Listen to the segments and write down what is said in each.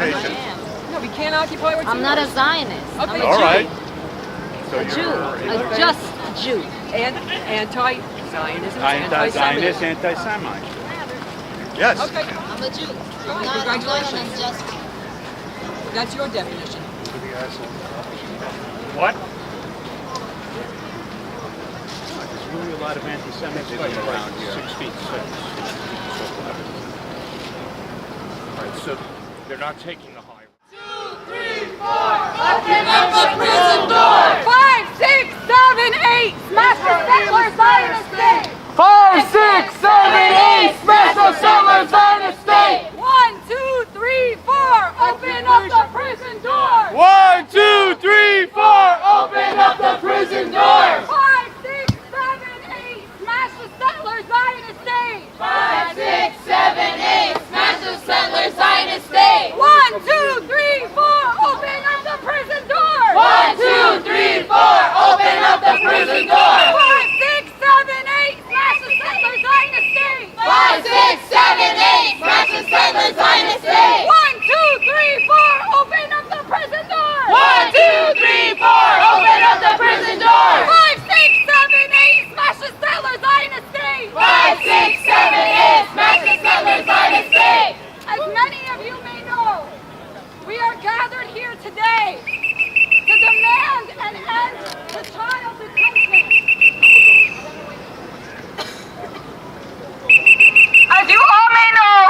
occupation. No, we can't occupy our I'm not a Zionist. Okay, All right. So A Jew. A just Jew. And anti-Zionism. Anti-Zionist, anti-Semite. Yes. Okay, I'm a Jew. All right, I'm not an congratulations. unjust Jew. that's your definition. What? There's really a lot of anti-Semitism around here. 6 feet 6. All right, so they're not taking the high. 2, 3, 4, open up the prison door! 5, 6, 7, 8, smash the settler Zionist state! 5, 6, 7, 8, smash the settler Zionist state! 1, 2, 3, 4, open up the prison door! 1, 2, 3, 4, open up the prison door! 5, 6, 7, 8, smash the settler Zionist state! 5, 6, 7, 8, smash the settler Zionist state! 1, 2, 3, 4, open up the prison door! 1, 2, 3, 4, open up the prison door! 5, 6, 7, 8, smash the settler Zionist state! 5, 6, 7, 8, smash the settler Zionist state! 1, 2, 3, 4, open up the prison door! 1, 2, 3, 4, open up the prison door! 5, 6, 7, 8, smash the settler Zionist state! 5, 6, 7, 8, smash the settler Zionist state! As many of you may know, we are gathered here today to demand an end to child detention. As you all may know,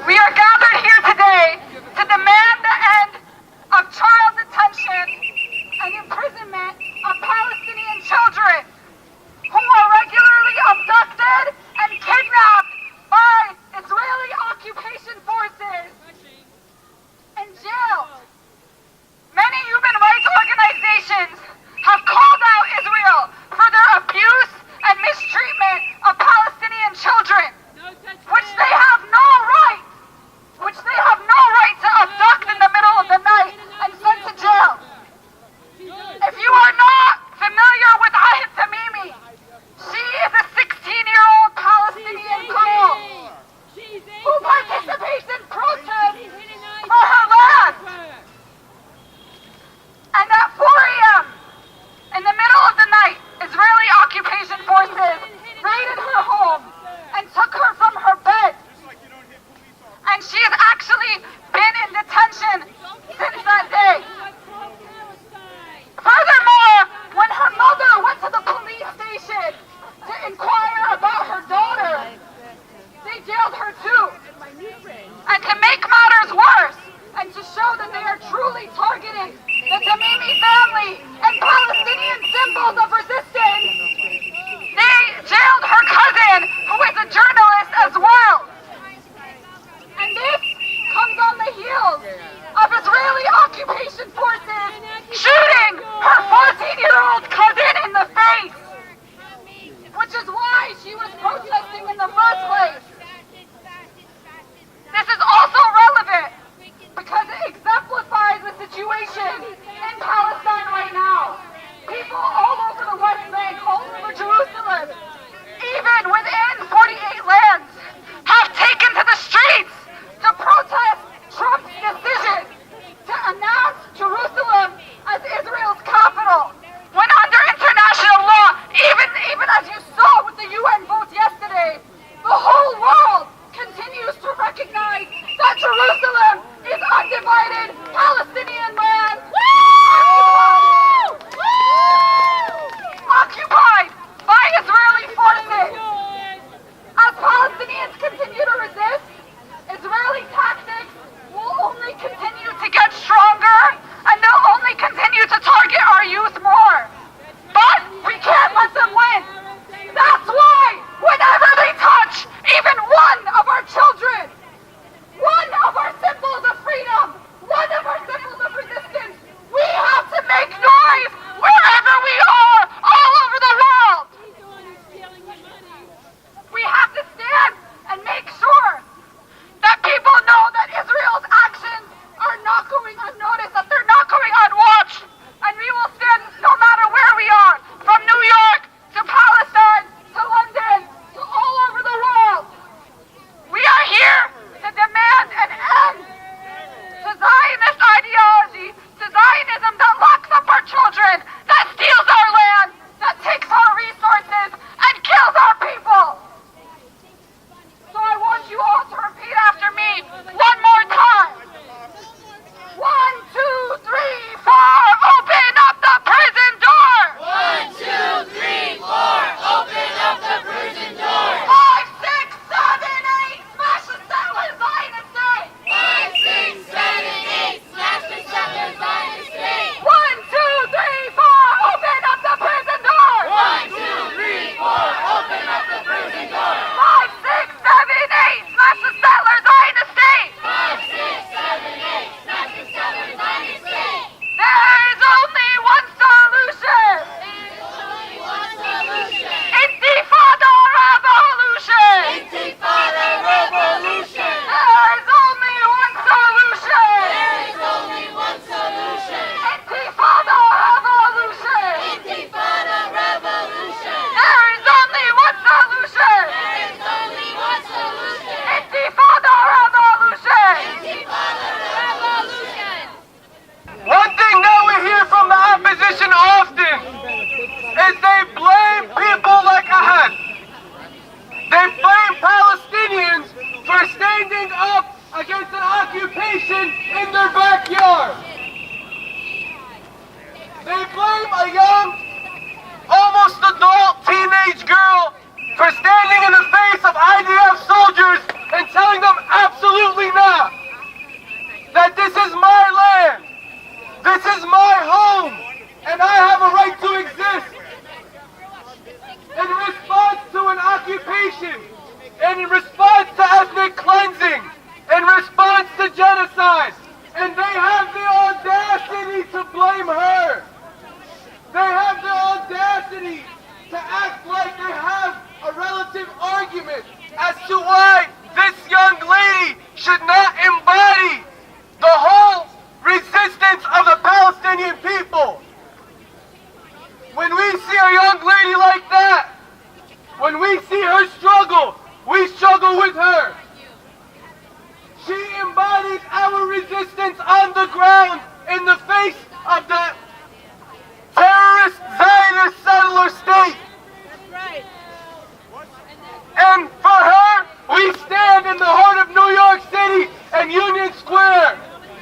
we are gathered here today to demand the end of child detention and imprisonment of Palestinian children who are regularly abducted and kidnapped by Israeli occupation forces and jailed. Many human rights organizations have called out Israel for their abuse and mistreatment of Palestinian children, which they have no right to abduct in the middle of the night and send to jail. If you are not familiar with Ahed Tamimi, she is a 16-year-old Palestinian girl who participates in protests for her land. And at 4 a.m., in the middle of the night, Israeli occupation forces raided her home and took her from her bed. And she has actually been in detention since that day. Furthermore, when her mother went to the police station to inquire about her daughter, they jailed her too. And to make matters worse, and to show that they are truly targeting the Tamimi family and Palestinian symbols of resistance, they jailed her cousin, who is a journalist as well. And this comes on the heels of Israeli occupation forces shooting her 14-year-old cousin in the face, which is why she was protesting in the first place. This is also relevant because it exemplifies the situation in Palestine right now. People all over the West Bank, all over Jerusalem, even within 48 lands, have taken to the streets to protest Trump's decision to announce Jerusalem as Israel's happen in their backyard. They blame a young, almost adult teenage girl for standing in the face of IDF soldiers and telling them absolutely not. That this is my land, this is my home, and I have a right to exist. In response to an occupation, in response to ethnic cleansing, in response to genocide, and they have the audacity to blame her. They have the audacity to act like they have a relative argument as to why this young lady should not embody the whole resistance of the Palestinian people. When we see a young lady like that, when we see her struggle, we struggle with her. She embodies our resistance on the ground in the face of the terrorist Zionist settler state. And for her, we stand in the heart of New York City and Union Square,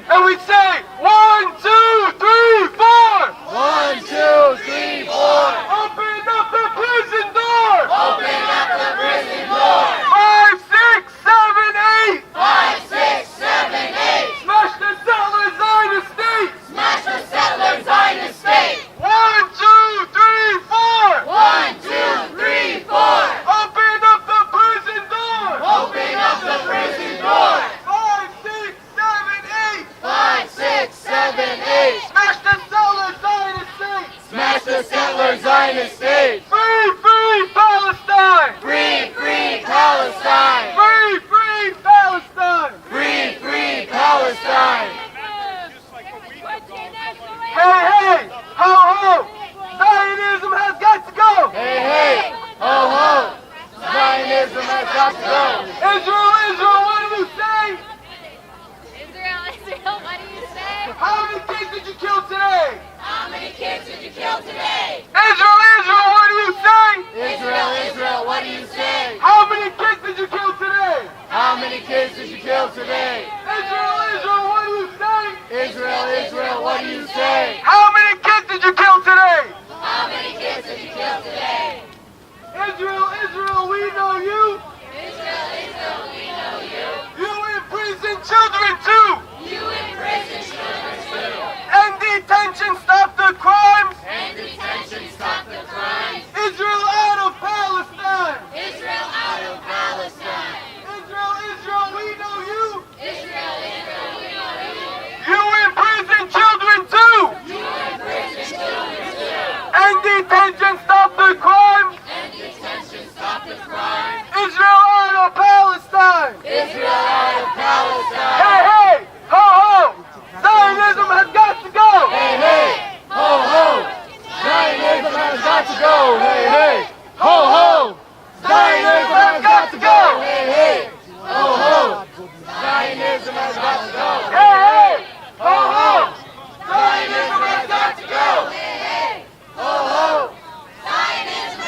and we say, 1, 2, 3, 4. 1, 2, 3, 4. Open up the prison door. Open up the prison door. 5, 6, 7, 8. 5, 6, 7, 8. Smash the settler Zionist state. Smash the settler Zionist state. 1, 2, 3, 4. 1, 2, 3, 4. Open up the prison door. Open up the prison door. 5, 6, 7, 8. 5, 6, 7, 8. Smash the settler Zionist state. Smash the settler Zionist state. Free, free Palestine. Free, free Palestine. Free, free Palestine. Free, free Palestine. Hey, hey, ho, ho. Zionism has got to go. Hey, hey, ho, ho. Zionism has got to go. Israel, Israel, what do you say? Israel, Israel, what do you say? How many kids did you kill today? How many kids did you kill today? Israel, Israel, what do you say? Israel, Israel, what do you say? How many kids did you kill today? How many kids did you kill today? Israel, Israel, what do you say? Israel, Israel, what do you say? How many kids did you kill today? How many kids did you kill today? Israel, Israel, we know you. Israel, Israel, we know you. You imprison children too. You imprison children too. And detention stop the crimes. And detention stop the crimes. Israel out of Palestine. Israel out of Palestine. Israel, Israel, we know you. Israel, Israel, we know you. You imprison children too. You imprison children too. And detention stop the crimes. And detention stop the crimes. Israel out of Palestine. Israel out of Palestine. Hey, hey, ho, ho. Zionism has got to go. Hey, hey, ho, ho. Zionism has got to go. Hey, hey, ho, ho. Zionism has got to go. Hey, hey, ho, ho. Zionism has got to go. Hey, hey, ho, ho. Zionism has got to go. Hey, hey, Ho, ho. Zionism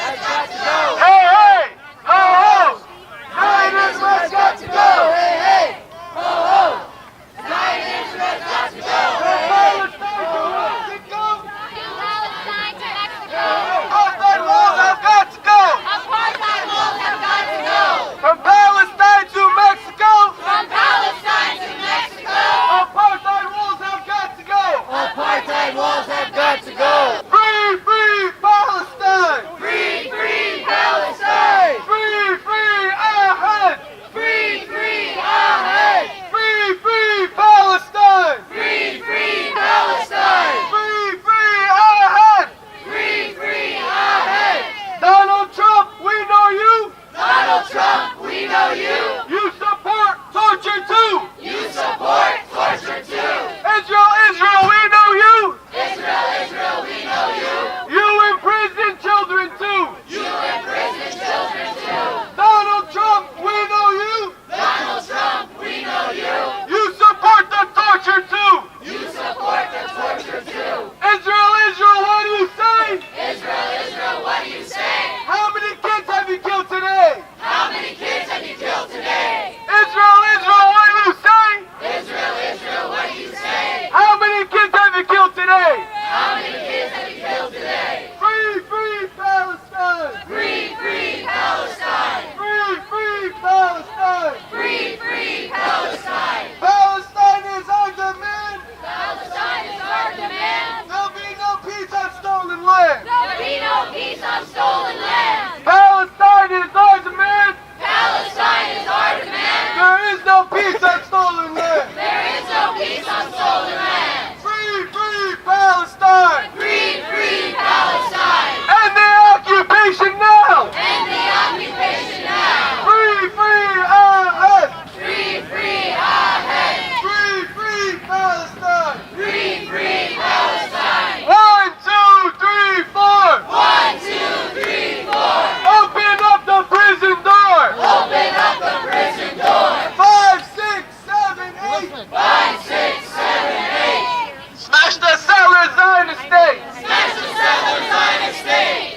How many kids have you killed today? Free, free Palestine! Free, free Palestine! Free, free Palestine! Free, free Palestine! Palestine is our demand! Palestine is our demand! There'll be no peace on stolen land! There'll be no peace on stolen land! Palestine is our demand! Palestine is our demand! There is no peace on stolen land! There is no peace on stolen land! Free, free Palestine! Free, free Palestine! End the occupation now! End the occupation now! Free, free Ahed! Free, free Ahed! Free, free Palestine! Free, free Palestine! 1, 2, 3, 4! 1, 2, 3, 4! Open up the prison door! Open up the prison door! 5, 6, 7, 8! 5, 6, 7, 8! Smash the sellers Zionist state! Smash the settlers Zionist state!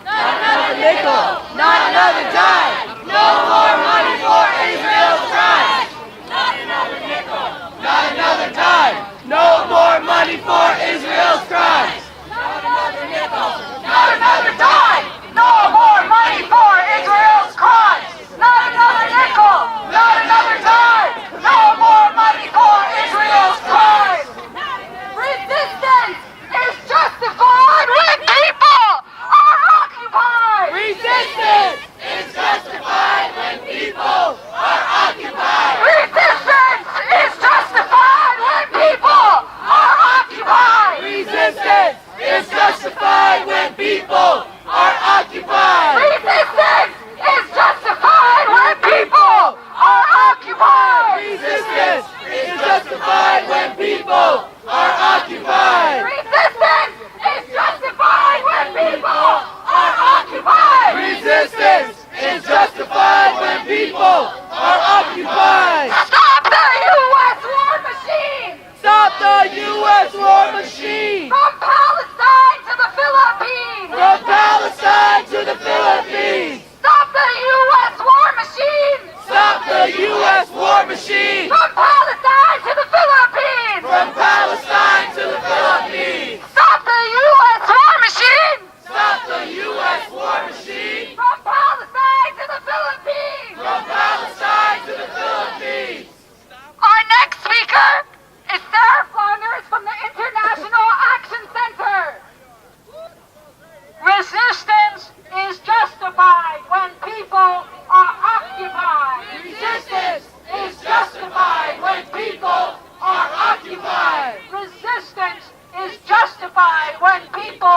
Not another nickel, not another dime. No more money for Israel's crimes! Not another nickel, Not another dime! No more money for Israel's crimes! not another nickel. Not another dime! No more money for Israel's crimes! Not another nickel! Not another dime! No more money for Israel's crimes! Resistance is justified when people are occupied! Resistance is justified when people are occupied! Resistance is justified when people are occupied! Resistance is justified when people are occupied! Resistance is justified when people are occupied! Resistance is justified when people are occupied! Resistance is justified when people are occupied! Resistance is justified when people are occupied! Stop the U.S. war machine! Stop the U.S. war machine! From Palestine to the Philippines! From Palestine to the Philippines! Stop the U.S. war machine! Stop the U.S. war machine! From Palestine to the Philippines! From Palestine to the Philippines! Stop the U.S. war machine! Stop the U.S. war machine! From Palestine to the Philippines! From Palestine to the Philippines! Our next speaker is Sarah Flounders from the International Action Center. Resistance is justified when people are occupied. Resistance is justified when people are occupied! Resistance is justified when people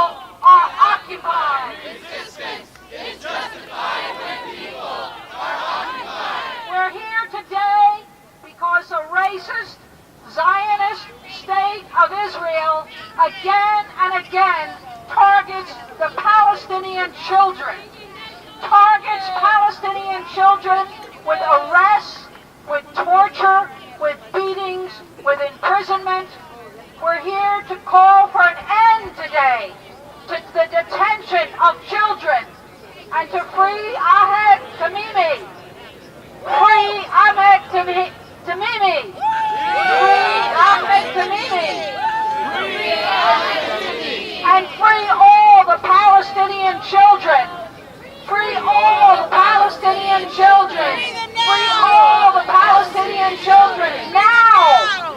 are occupied. Resistance is justified when people are occupied! We're here today because the racist Zionist state of Israel again and again targets the Palestinian children. Targets Palestinian children with arrests, with torture, with beatings, with imprisonment. We're here to call for an end today to the detention of children and to free Ahed Tamimi. Free Ahed Tamimi. Free Ahed Tamimi. And free all the Palestinian children. Free all the Palestinian children. Free all the Palestinian children now.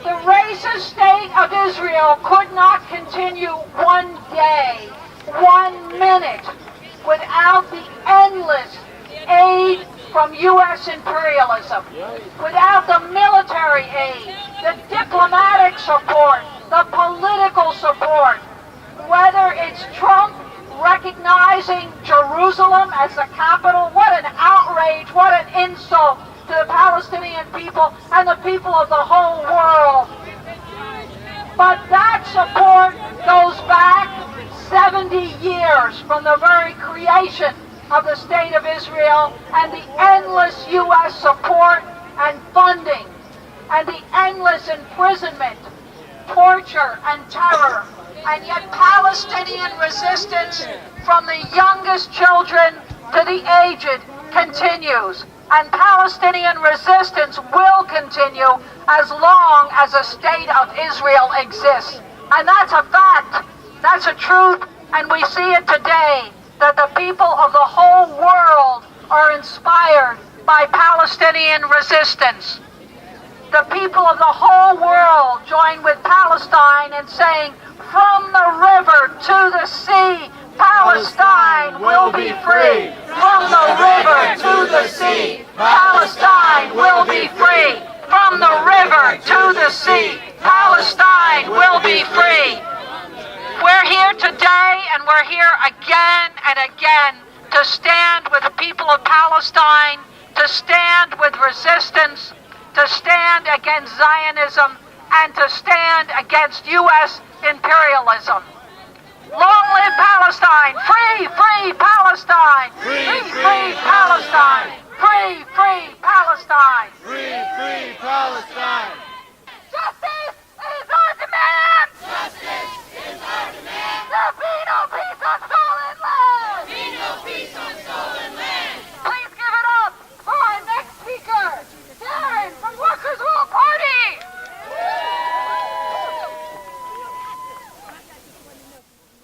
The racist state of Israel could not continue one day, 1 minute, without the endless aid from U.S. imperialism, without the military aid, the diplomatic support, the political support, whether it's Trump recognizing Jerusalem as the capital, what an outrage, what an insult to the Palestinian people and the people of the whole world. But that support goes back 70 years from the very creation of the State of Israel and the endless U.S. support and funding and the endless imprisonment, torture and terror. And yet Palestinian resistance from the youngest children to the aged continues. and Palestinian resistance will continue as long as a state of Israel exists. And that's a fact, that's a truth, and we see it today, that the people of the whole world are inspired by Palestinian resistance. The people of the whole world join with Palestine in saying, from the river to the sea, Palestine will be free. From the river to the sea, Palestine will be free. From the river to the sea, Palestine will be free. We're here today, and we're here again and again to stand with the people of Palestine, to stand with resistance, to stand against Zionism, and to stand against U.S. imperialism. Long live Palestine! Free, free Palestine! Free, free Palestine! Free, free Palestine! Free, free Palestine! Justice is our demand! Justice is our demand. There be no peace on stolen land! Be no peace on stolen land. Please give it up for our next speaker, Darren from Workers' World Party!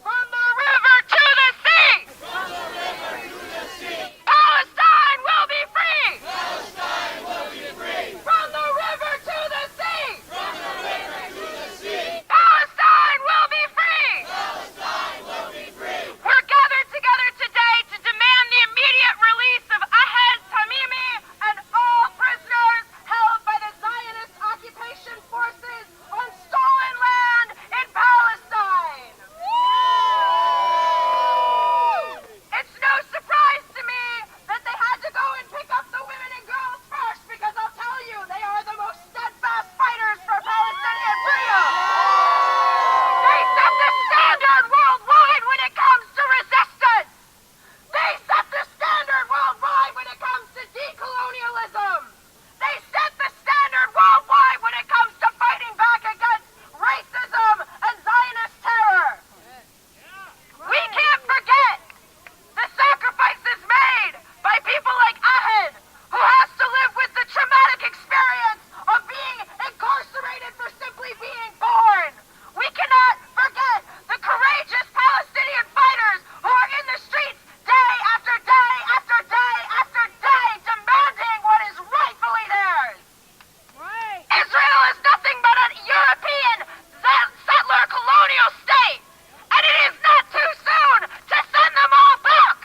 From the river to the sea! From the river to the sea. Palestine will be free! Palestine will be free. From the river to the sea! From the river to the sea. Palestine will be free! Palestine will be free. We're gathered together today to demand the immediate release of Ahed Tamimi and all prisoners held by the Zionist occupation forces on stolen land in Palestine. It's no surprise to me that they had to go and pick up the women and girls first, because I'll tell you, they are the most steadfast fighters for Palestinian freedom. They set the standard worldwide when it comes to resistance. They set the standard worldwide when it comes to decolonialism. They set the standard worldwide when it comes to fighting back against racism and Zionist terror. We can't forget the sacrifices made by people like Ahed, who has to live with the traumatic experience of being incarcerated for simply being born. We cannot forget the courageous Palestinian fighters who are in the streets day after day after day after day demanding what is rightfully theirs. Israel is nothing but a European settler colonial state, and it is not too soon to send them all back.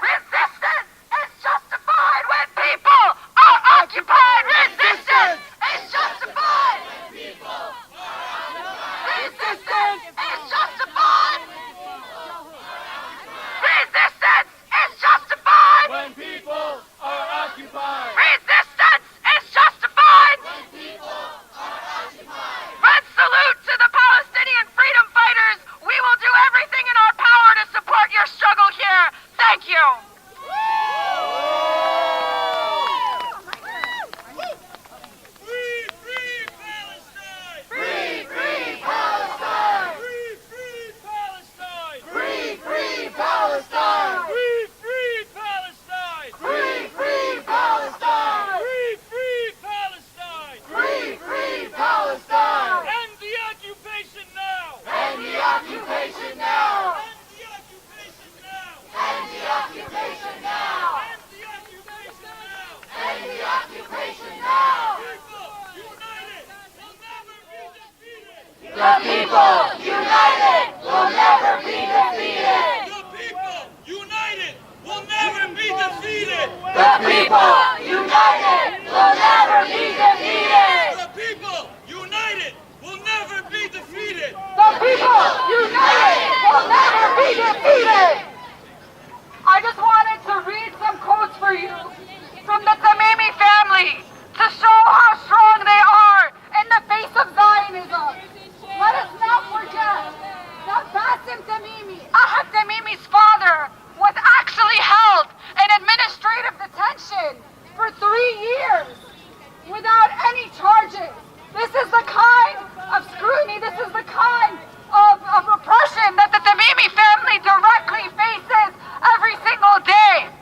Resistance is justified when people are occupied. Resistance is justified. Resistance is justified. Resistance is justified. When people are occupied! Resistance is justified. Red salute to the Palestinian freedom fighters. We will do everything in our power to support your struggle here. Thank you. Free, free Palestine! Free, free Palestine. Free, free Palestine! Free, free Palestine. Free, free Palestine! Free, free Palestine. Free, free Palestine! Free, free Palestine. End the occupation now! End the occupation now. End the occupation now! End the occupation now. End the occupation now! End the occupation now. People united will never be defeated! The people united will never be defeated. The people united will never be defeated! The people united will never be defeated. The people united will never be defeated. I just wanted to read some quotes for you from the Tamimi family to show how strong they are in the face of Zionism. Let us not forget that Bassem Tamimi, Ahed Tamimi's father, was actually held in administrative detention for 3 years without any charges. This is the kind of scrutiny, this is the kind of repression that the Tamimi family directly faces every single day.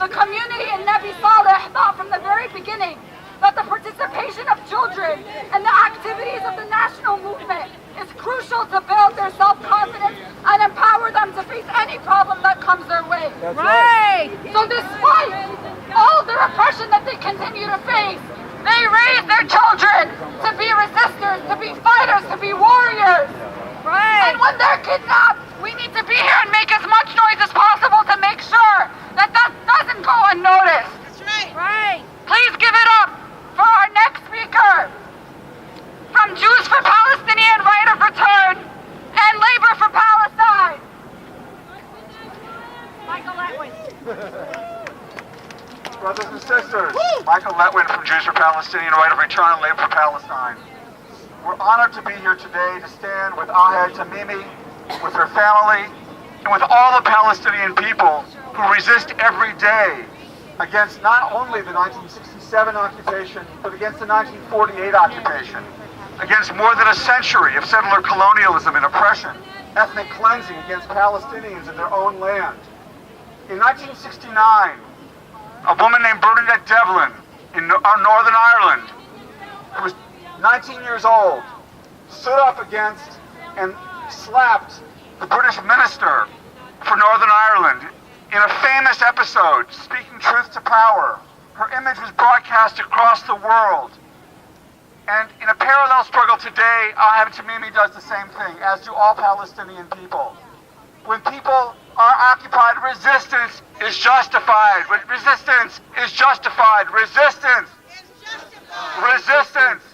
The community in Nabi Saleh thought from the very beginning that the participation of children and the activities of the national movement is crucial to build their self-confidence and empower them to face any problem that comes their way. Right. So despite all the repression that they continue to face, they raise their children to be resistors, to be fighters, to be warriors. Right. And when they're kidnapped, we need to be here and make as much noise as possible to make sure that that doesn't go unnoticed. That's right. Right. Please give it up for our next speaker from Jews for Palestinian Right of Return and Labor for Palestine. Michael Letwin. Brothers and sisters, Michael Letwin from Jews for Palestinian Right of Return and Labor for Palestine. We're honored to be here today to stand with Ahed Tamimi, with her family, and with all the Palestinian people who resist every day against not only the 1967 occupation, but against the 1948 occupation, against more than a century of settler colonialism and oppression, ethnic cleansing against Palestinians in their own land. In 1969, a woman named Bernadette Devlin in Northern Ireland, who was 19 years old, stood up against and slapped the British minister for Northern Ireland in a famous episode, Speaking Truth to Power. Her image was broadcast across the world. And in a parallel struggle today, Ahed Tamimi does the same thing, as do all Palestinian people. When people are occupied, resistance is justified. Resistance is justified. Resistance. Resistance.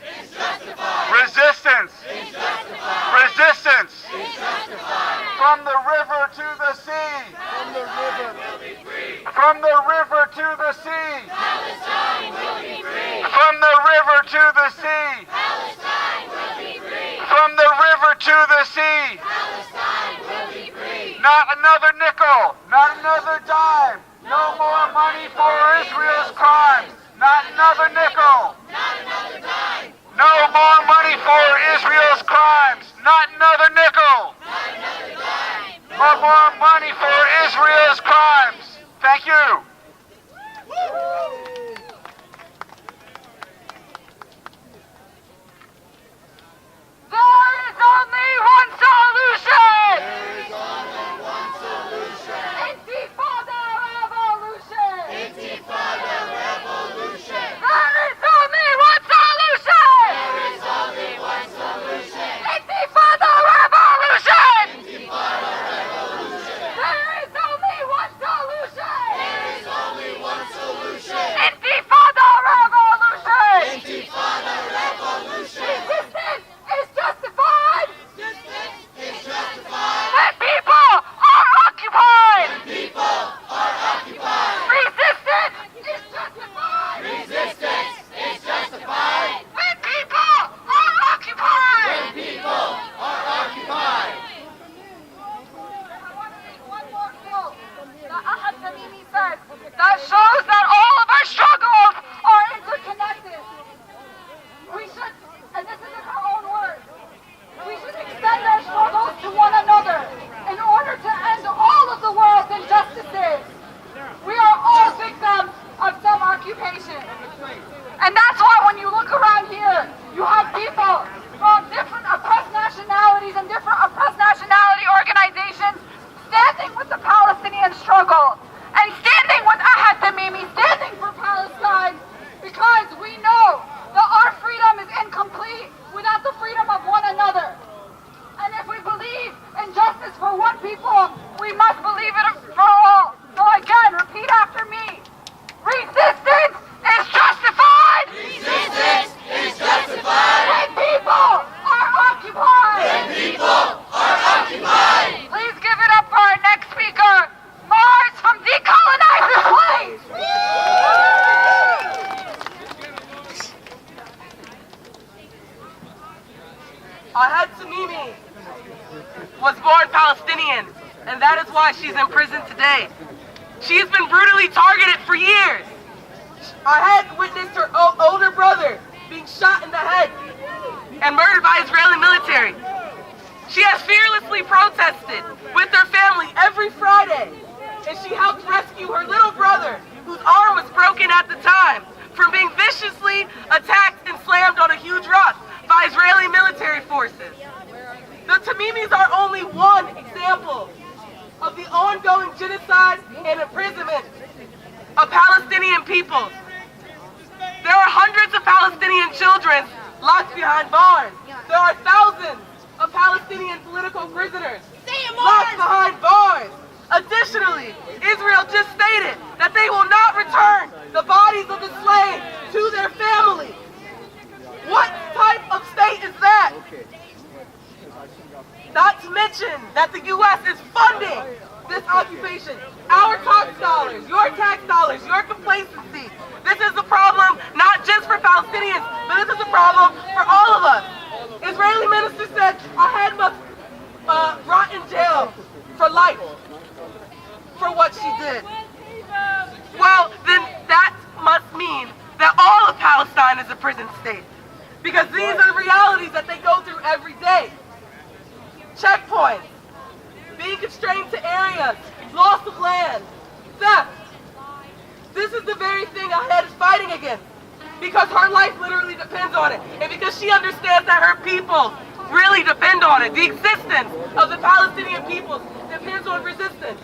Resistance. Resistance. From the river to the sea. From the river will be free. From the river to the sea. Palestine will be free. From the river to the sea. Palestine will be free. From the river to the sea. Palestine will be free. Not another nickel. Not another dime. No more money for Israel's crimes. Not another nickel. Not another dime. No more money for Israel's crimes. Not another nickel. Not another dime. No more money for Israel's crimes. Thank you. There is only one solution! There is only one solution. Intifada revolution! Intifada revolution. There is only one solution! There is only one solution. Intifada revolution! Intifada revolution. There is only one solution! There is only one solution. Intifada revolution! Intifada revolution. Resistance is justified! Resistance is justified. When people are occupied! When people are occupied. Resistance is justified! Resistance is justified. When people are occupied! When people are occupied. I want to read one more quote that Ahed Tamimi says that shows that all of our struggles are interconnected. We should, and this is in her own words, we should extend our struggles to one another in order to end all of the world's injustices. We are all victims of some occupation. And that's why when you look around here, you have people from different oppressed nationalities and different oppressed nationality organizations standing with the Palestinian struggle and standing with Ahed Tamimi, standing for Palestine, because we know that our freedom is incomplete without the freedom of one another. And if we believe in justice for one people, we must believe it for all. So again, repeat after me. Resistance is justified! Resistance is justified. When people are occupied! When people are occupied. Please give it up for our next speaker, Mars from Decolonize This Place! Ahed Tamimi was born Palestinian, and that is why she's in prison today. She's been brutally targeted for years. Ahed witnessed her older brother being shot in the head and murdered by Israeli military. She has fearlessly protested with her family every Friday, and she helped rescue her little brother, the ongoing genocide and imprisonment of Palestinian peoples. There are hundreds of Palestinian children locked behind bars. There are thousands of Palestinian political prisoners locked behind bars. Additionally, Israel just stated that they will not return the bodies of the slain to their families. What type of state is that? Not to mention that the U.S. is funding this occupation. Our tax dollars, your tax dollars, your complacency. This is a problem not just for Palestinians, but this is a problem for all of us. Israeli minister said Ahed must rot in jail for life for what she did. Well, then that must mean that all of Palestine is a prison state. Because these are the realities that they go through every day. Checkpoints, being constrained to areas, loss of land, theft. This is the very thing Ahed is fighting against. Because her life literally depends on it. And because she understands that her people really depend on it. The existence of the Palestinian peoples depends on resistance.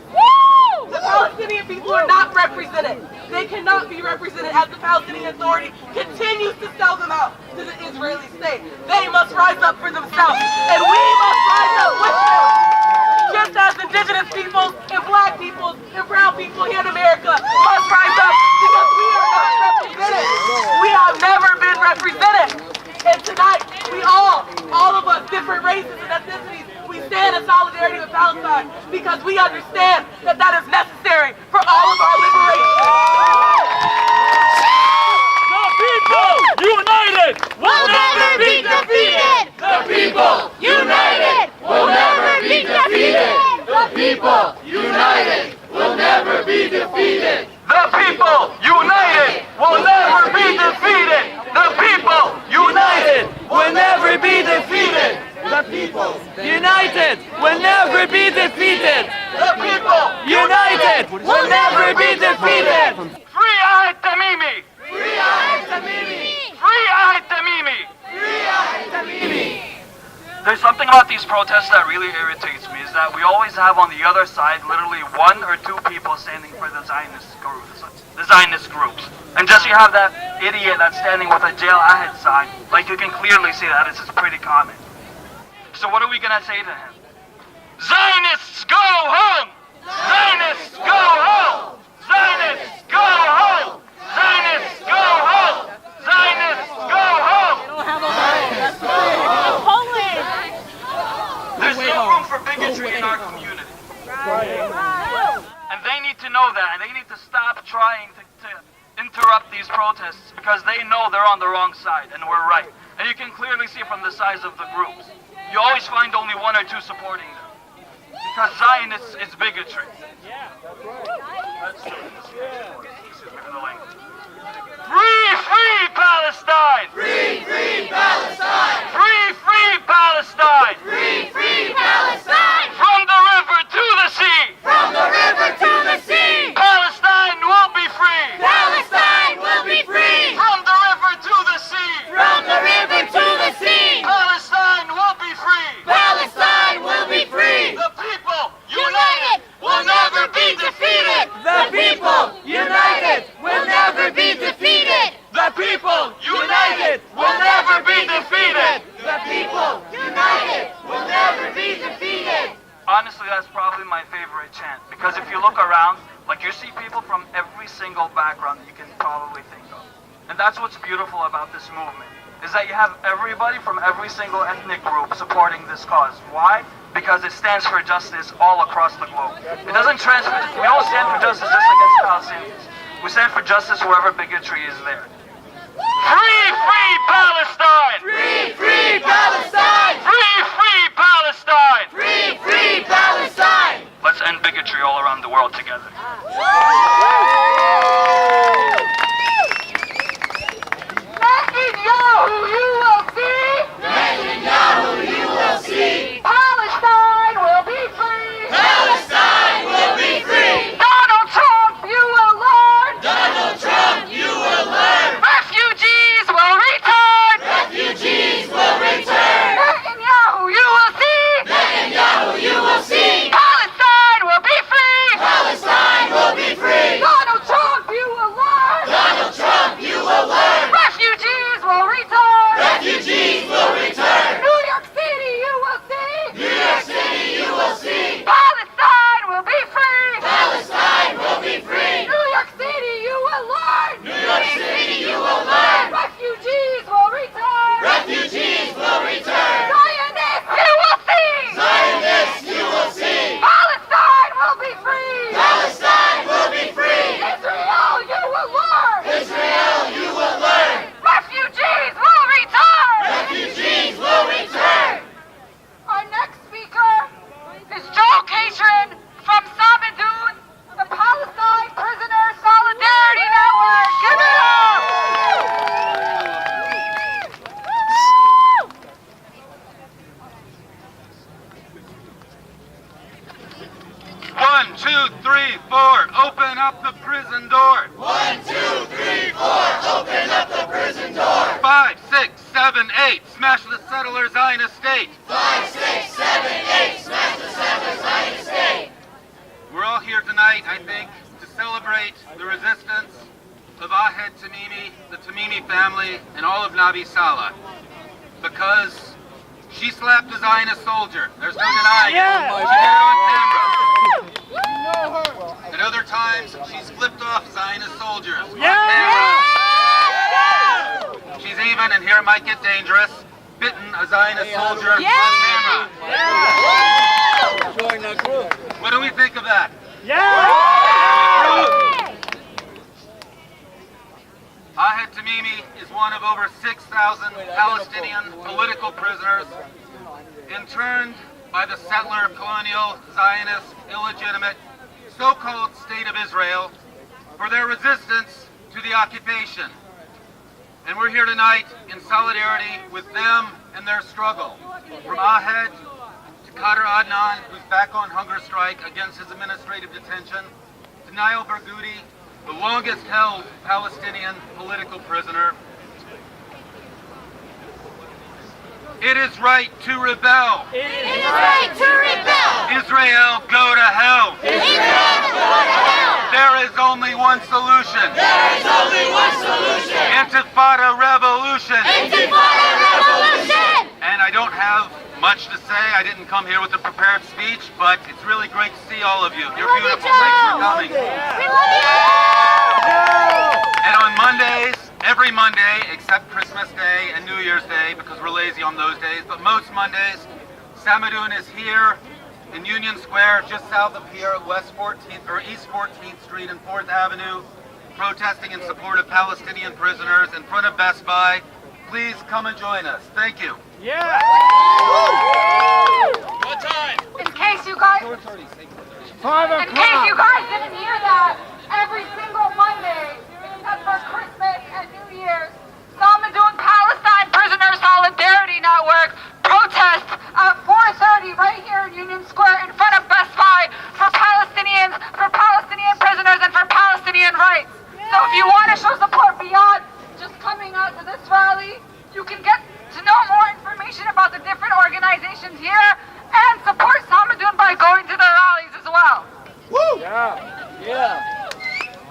The Palestinian people are not represented. They cannot be represented as the Palestinian Authority continues to sell them out to the Israeli state. They must rise up for themselves, and we must rise up with them. Just as indigenous peoples and black peoples and brown people here in America must rise up because we are not represented. We have never been represented. And tonight, we all of us, different races and ethnicities, we stand in solidarity with Palestine because we understand that that is necessary for all of our liberation. The people united will never be defeated. The people united will never be defeated. The people united will never be defeated. The people united will never be defeated. The people united Will never be defeated. The people united will never be defeated. The people United will never be defeated. Free Ahed Tamimi! Free Ahed Tamimi. Free Ahed Tamimi! Free Ahed Tamimi. There's something about these protests that really irritates me, is that we always have on the other side literally one or two people standing for the Zionist groups. And just you have that idiot that's standing with a jail Ahed sign, like you can clearly see that it's pretty common. So what are we gonna say to him? Zionists go home! Zionists go home! Zionists go home! Zionists go home! Zionists go home! There's no room for bigotry in our community. And they need to know that, and they need to stop trying to interrupt these protests because they know they're on the wrong side and we're right. And you can clearly see from the size of the groups. You always find only one or two supporting them. Because Zionists is bigotry. Excuse me for the language. Free, free Palestine! Free, free Palestine. Free, free Palestine! Free, free Palestine. From the river to the sea! From the river to the sea. Palestine will be free! Palestine will be free. From the river to the sea! From the river to the sea. Palestine will be free! Palestine will be free. The people united will never be defeated! The people united will never be defeated. The people united will never be defeated! The people united will never be defeated. Honestly, that's probably my favorite chant, because if you look around, like you see people from every single background that you can probably think of. And that's what's beautiful about this movement, is that you have everybody from every single ethnic group supporting this cause. Why? Because it stands for justice all across the globe. It doesn't we don't stand for justice just against Palestinians. We stand for justice wherever bigotry is there. Free, free Palestine! Free, free Palestine. Free, free Palestine! Free, free Palestine. Let's end bigotry all around the world together. Netanyahu, you will see! Netanyahu, you will see. Palestine will be free! Palestine will be free. Donald Trump, you will learn! Donald Trump, you will learn. Refugees will return! Refugees will return. Netanyahu, you will see! Netanyahu, you will see. Palestine will be free! 1, 2, 3, 4, open up the prison door. 1, 2, 3, 4, open up the prison door. 5, 6, 7, 8, smash the settler Zionist state. 5, 6, 7, 8, smash the settler Zionist state. We're all here tonight, I think, to celebrate the resistance of Ahed Tamimi, the Tamimi family, and all of Nabi Salah. Because she slapped a Zionist soldier. There's no denying it. She did it on camera. At other times, she's flipped off Zionist soldiers on camera. She's even, and here it might get dangerous, bitten a Zionist soldier on camera. What do we think of that? Ahed Tamimi is one of over 6,000 Palestinian political prisoners interned by the settler, colonial, Zionist, illegitimate, so-called State of Israel for their resistance to the occupation. And we're here tonight in solidarity with them and their struggle. From Ahed to Kader Adnan, who's back on hunger strike against his administrative detention, to Nail Barghouti, the longest held Palestinian political prisoner. It is right to rebel. It is right to rebel. Israel, go to hell. Israel, go to hell. There is only one solution. There is only one solution. Intifada revolution. Intifada revolution. And I don't have much to say. I didn't come here with a prepared speech, but it's really great to see all of you. You're beautiful. Thanks for coming. We love you. And on Mondays, every Monday except Christmas Day and New Year's Day, because we're lazy on those days, but most Mondays, Samadoun is here in Union Square, just south of here, East 14th Street and 4th Avenue, protesting in support of Palestinian prisoners in front of Best Buy. Please come and join us. Thank you. What time? In case you guys didn't hear that, every single Monday, except for Christmas and New Year's, Samadoun Palestine Prisoner Solidarity Network protests at 4:30 right here in Union Square in front of Best Buy for Palestinians, for Palestinian prisoners, and for Palestinian rights. So if you want to show support beyond just coming out to this rally, you can get to know more information about the different organizations here and support Samadoun by going to their rallies as well.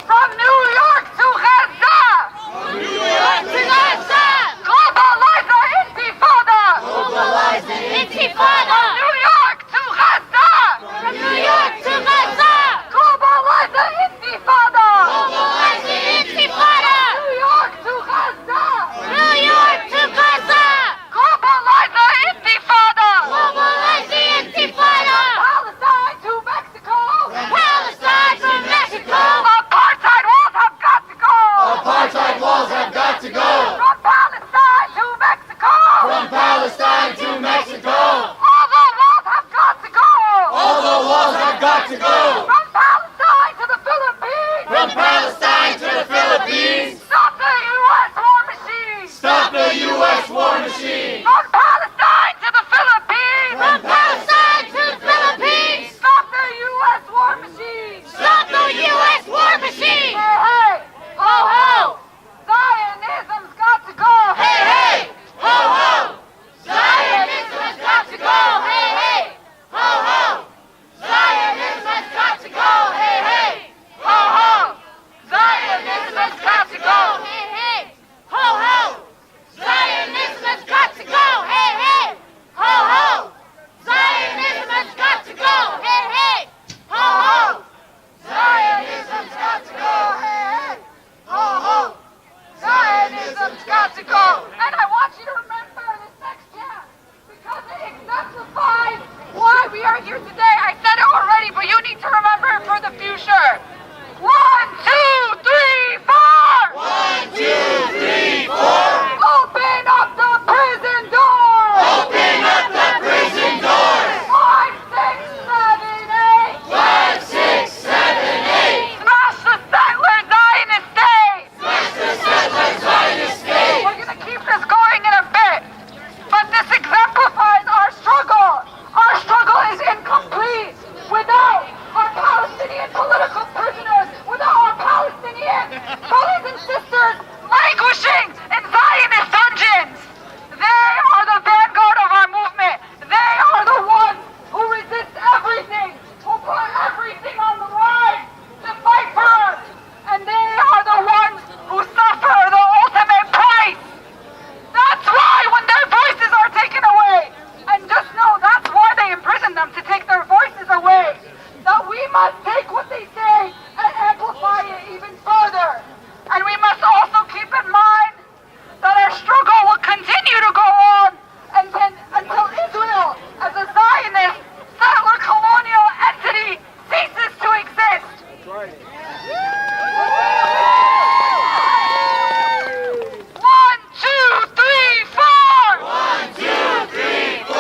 From New York to Gaza! From New York to Gaza! Globalize the Intifada! Globalize the Intifada! From New York to Gaza! From New York to Gaza! Globalize the Intifada! Globalize the Intifada! New York to Gaza! New York to Gaza! Globalize the Intifada! Globalize the Intifada! Palestine to Mexico! Palestine to Mexico! Apartheid walls have got to go! Apartheid walls have got to go! From Palestine to Mexico! From Palestine to Mexico! All the prisoners, without our Palestinian brothers and sisters languishing in Zionist dungeons. They are the vanguard of our movement. They are the ones who resist everything, who put everything on the line to fight for us. And they are the ones who suffer the ultimate price. That's why when their voices are taken away, and just know that's why they imprison them, to take their voices away, that we must take what they say and amplify it even further. And we must also keep in mind that our struggle will continue to go on until Israel, as a Zionist, settler colonial entity, ceases to exist. That's right. 1, 2, 3, 4. 1, 2, 3, 4.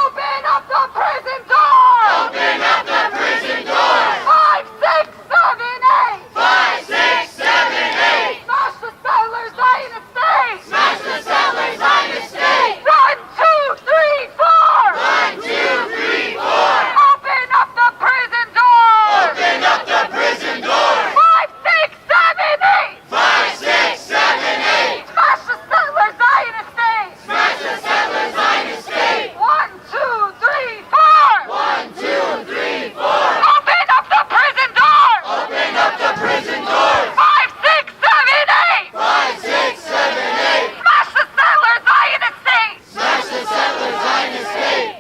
Open up the prison door. Open up the prison door. 5, 6, 7, 8. 5, 6, 7, 8. Smash the settlers' Zionist state. Smash the settlers' Zionist state. 1, 2, 3, 4. 1, 2, 3, 4. Open up the prison door. Open up the prison door. 5, 6, 7, 8. 5, 6, 7, 8. Smash the settlers' Zionist state. Smash the settlers' Zionist state. 1, 2, 3, 4. 1, 2, 3, 4. Open up the prison door. Open up the prison door. 5, 6, 7, 8. 5, 6, 7, 8. Smash the settlers' Zionist state. Smash the settlers' Zionist state.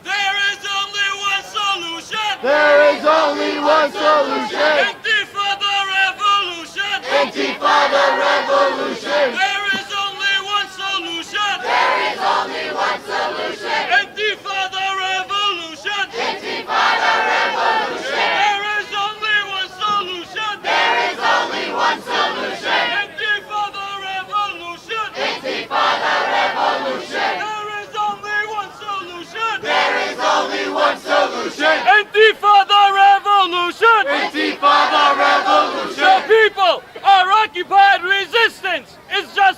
There is only one solution. There is only one solution. Intifada revolution. Intifada revolution. There is only one solution. There is only one solution. Intifada revolution. Intifada revolution. There is only one solution. There is only one solution. Intifada revolution. Intifada revolution. There is only one solution. There is only one solution. Intifada revolution. Intifada revolution. The people are occupied resistance. It's just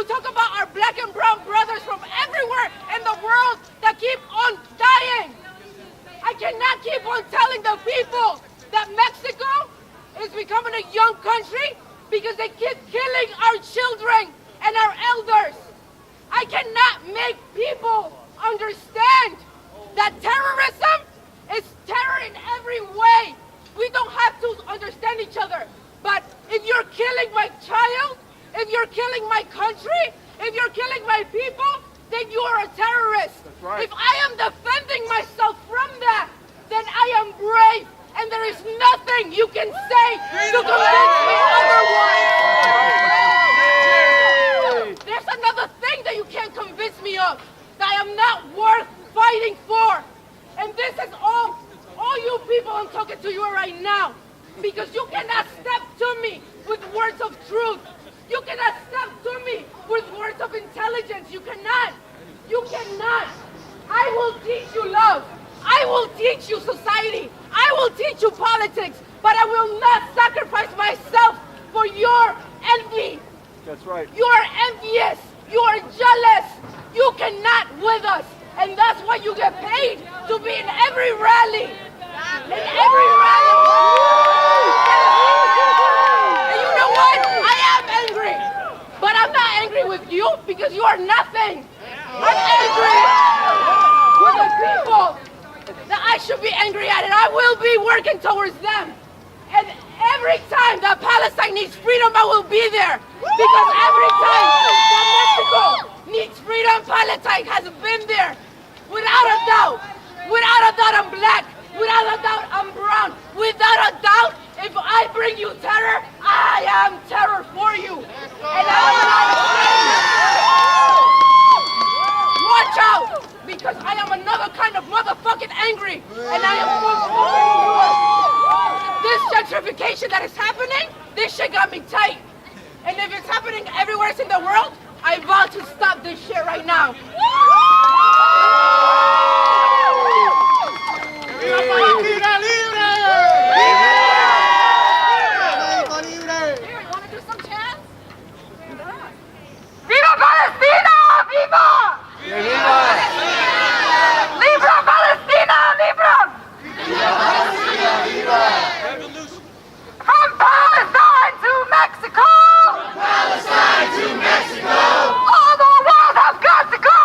talk about our black and brown brothers from everywhere in the world that keep on dying. I cannot keep on telling the people that Mexico is becoming a young country because they keep killing our children and our elders. I cannot make people understand that terrorism is terror in every way. We don't have to understand each other. But if you're killing my child, if you're killing my country, if you're killing my people, then you are a terrorist. That's right. If I am defending myself from that, then I am brave. And there is nothing you can say to convince me otherwise. There's another thing that you can't convince me of, that I am not worth fighting for. And this is all you people I'm talking to you right now. Because you cannot step to me with words of truth. You cannot step to me with words of intelligence. You cannot. You cannot. I will teach you love. I will teach you society. I will teach you politics. But I will not sacrifice myself for your envy. That's right. You are envious. You are jealous. You cannot with us. And that's why you get paid to be in every rally. In every rally. And you know what? I am angry. But I'm not angry with you because you are nothing. I'm angry with the people that I should be angry at, and I will be working towards them. And every time that Palestine needs freedom, I will be there. Because every time that Mexico needs freedom, Palestine has been there. Without a doubt. Without a doubt, I'm black. Without a doubt, I'm brown. Without a doubt, if I bring you terror, I am terror for you. And I am not ashamed. Watch out, because I am another kind of motherfucking angry. And I am this gentrification that is happening, this shit got me tight. And if it's happening everywhere else in the world, I vow to stop this shit right now. Want to do some chants? Viva Palestina! Viva! Libra Palestina! Libra! From Palestine to Mexico! All the walls have got to go!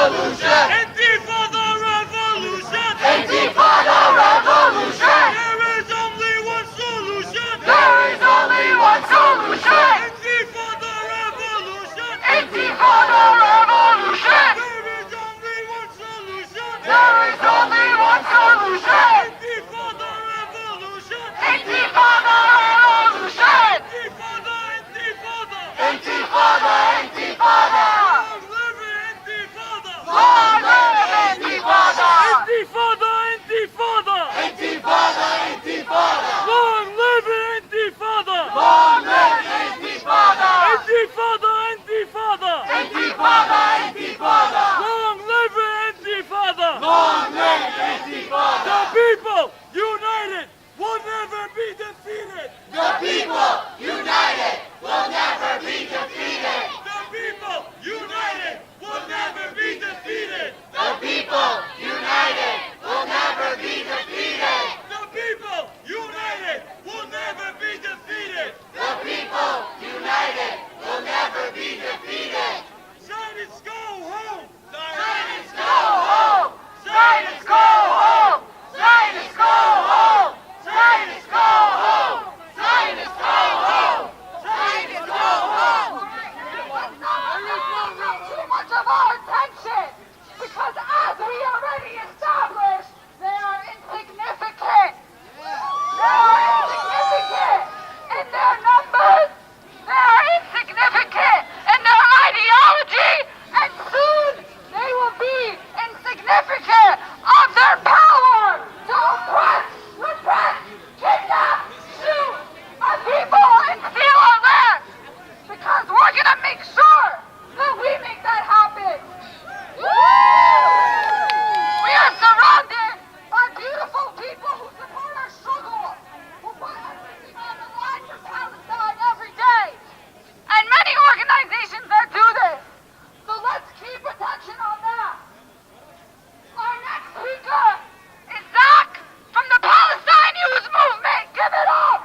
revolution! Intifada revolution! Intifada revolution! There is only one solution! There is only one solution! Intifada revolution! Intifada revolution! There is only one solution! There is only one solution! Intifada revolution! Intifada revolution! Intifada, intifada! Intifada, intifada! Long live intifada! Long live intifada! Intifada, intifada! Intifada, intifada! Long live intifada! Long live intifada! Intifada, intifada! Intifada, intifada! Long live intifada! Long live intifada! The people united will never be defeated! The people united will never be defeated! The people united will never be defeated! The people united will never be defeated! The people united will never be defeated! The people united will never be defeated! Zionists go home! Zionists go home! Zionists go home! Zionists go home! Zionists go home! Zionists go home! Zionists go home! Too much of our attention, because as we already established, they are insignificant. They are insignificant in their numbers. They are insignificant in their ideology, and soon they will be insignificant of their power to oppress, repress, kidnap, shoot our people, and steal our land. Because we're gonna make sure that we make that happen. We are surrounded by beautiful people who support our struggle, who put everything on the line for Palestine every day. And many organizations that do this. So let's keep attention on that. Our next speaker is Zach from the Palestine Youth Movement. Give it up!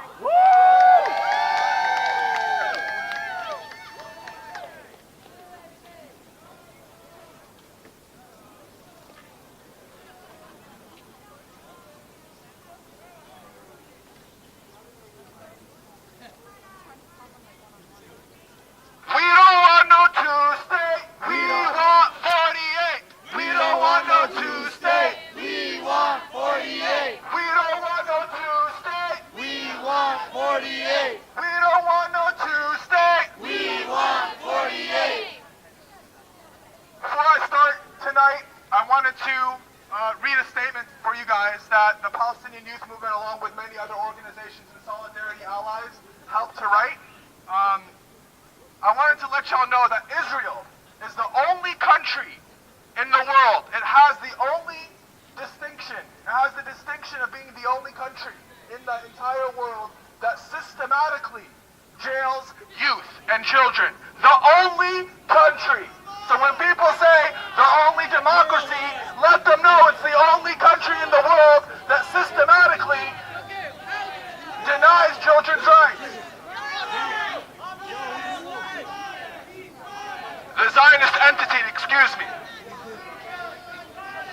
We don't want no two-state. We want 48. We don't want no two-state. We want 48! We don't want no two-state. We want 48! We don't want no two-state. We want 48! Before I start tonight, I wanted to read a statement for you guys that the Palestinian Youth Movement, along with many other organizations and Solidarity allies, helped to write. I wanted to let y'all know that Israel is the only country in the world. It has the only distinction. It has the distinction of being the only country in the entire world that systematically jails youth and children. The only country. So when people say the only democracy, let them know it's the only country in the world that systematically denies children's rights. The Zionist entity, excuse me.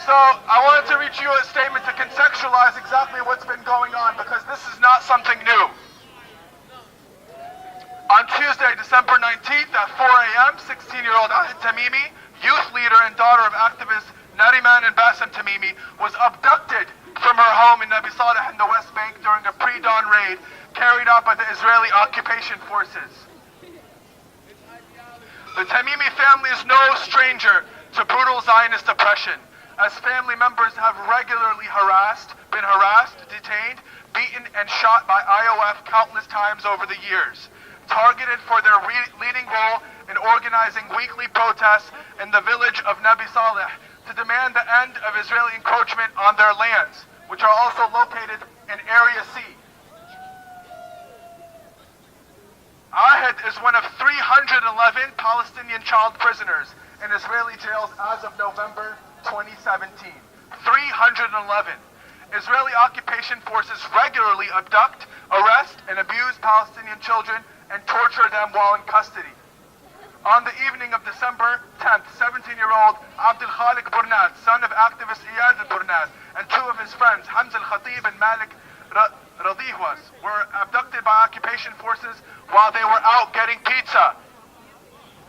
So I wanted to read you a statement to contextualize exactly what's been going on, because this is not something new. On Tuesday, December 19th at 4 a.m., 16-year-old Ahed Tamimi, youth leader and daughter of activists Nariman and Bassem Tamimi, was abducted from her home in Nabi Saleh in the West Bank during a pre-dawn raid carried out by the Israeli occupation forces. The Tamimi family is no stranger to brutal Zionist oppression, as family members have regularly been harassed, detained, beaten, and shot by IOF countless times over the years, targeted for their leading role in organizing weekly protests in the village of Nabi Saleh to demand the end of Israeli encroachment on their lands, which are also located in Area C. Ahed is one of 311 Palestinian child prisoners in Israeli jails as of November 2017. 311. Israeli occupation forces regularly abduct, arrest, and abuse Palestinian children and torture them while in custody. On the evening of December 10th, 17-year-old Abdul Khalik Burnaz, son of activist Iyad al-Burnaz, and two of his friends, Hamza al-Khatib and Malik Radihwas, were abducted by occupation forces while they were out getting pizza.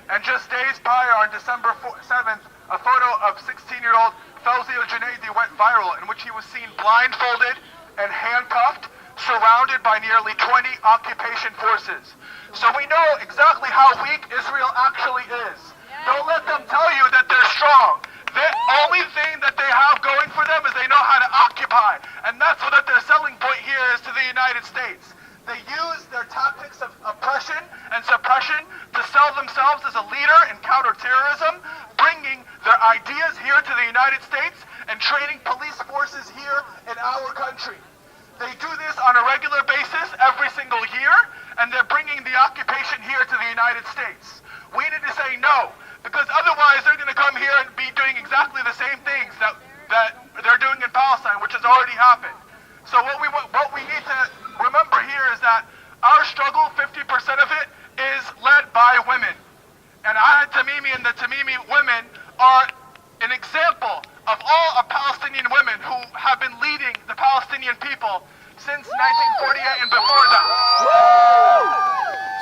And just days prior, on December 7th, a photo of 16-year-old Fawzi al-Junaidi went viral, in which he was seen blindfolded and handcuffed, surrounded by nearly 20 occupation forces. So we know exactly how weak Israel actually is. Don't let them tell you that they're strong. The only thing that they have going for them is they know how to occupy. And that's what their selling point here is to the United States. They use their tactics of oppression and suppression to sell themselves as a leader in counterterrorism, bringing their ideas here to the United States and training police forces here in our country. They do this on a regular basis every single year, and they're bringing the occupation here to the United States. We need to say no, because otherwise they're going to come here and be doing exactly the same things that they're doing in Palestine, which has already happened. So what we need to remember here is that our struggle, 50% of it, is led by women. And Ahed Tamimi and the Tamimi women are an example of all of Palestinian women who have been leading the Palestinian people since 1948 and before that.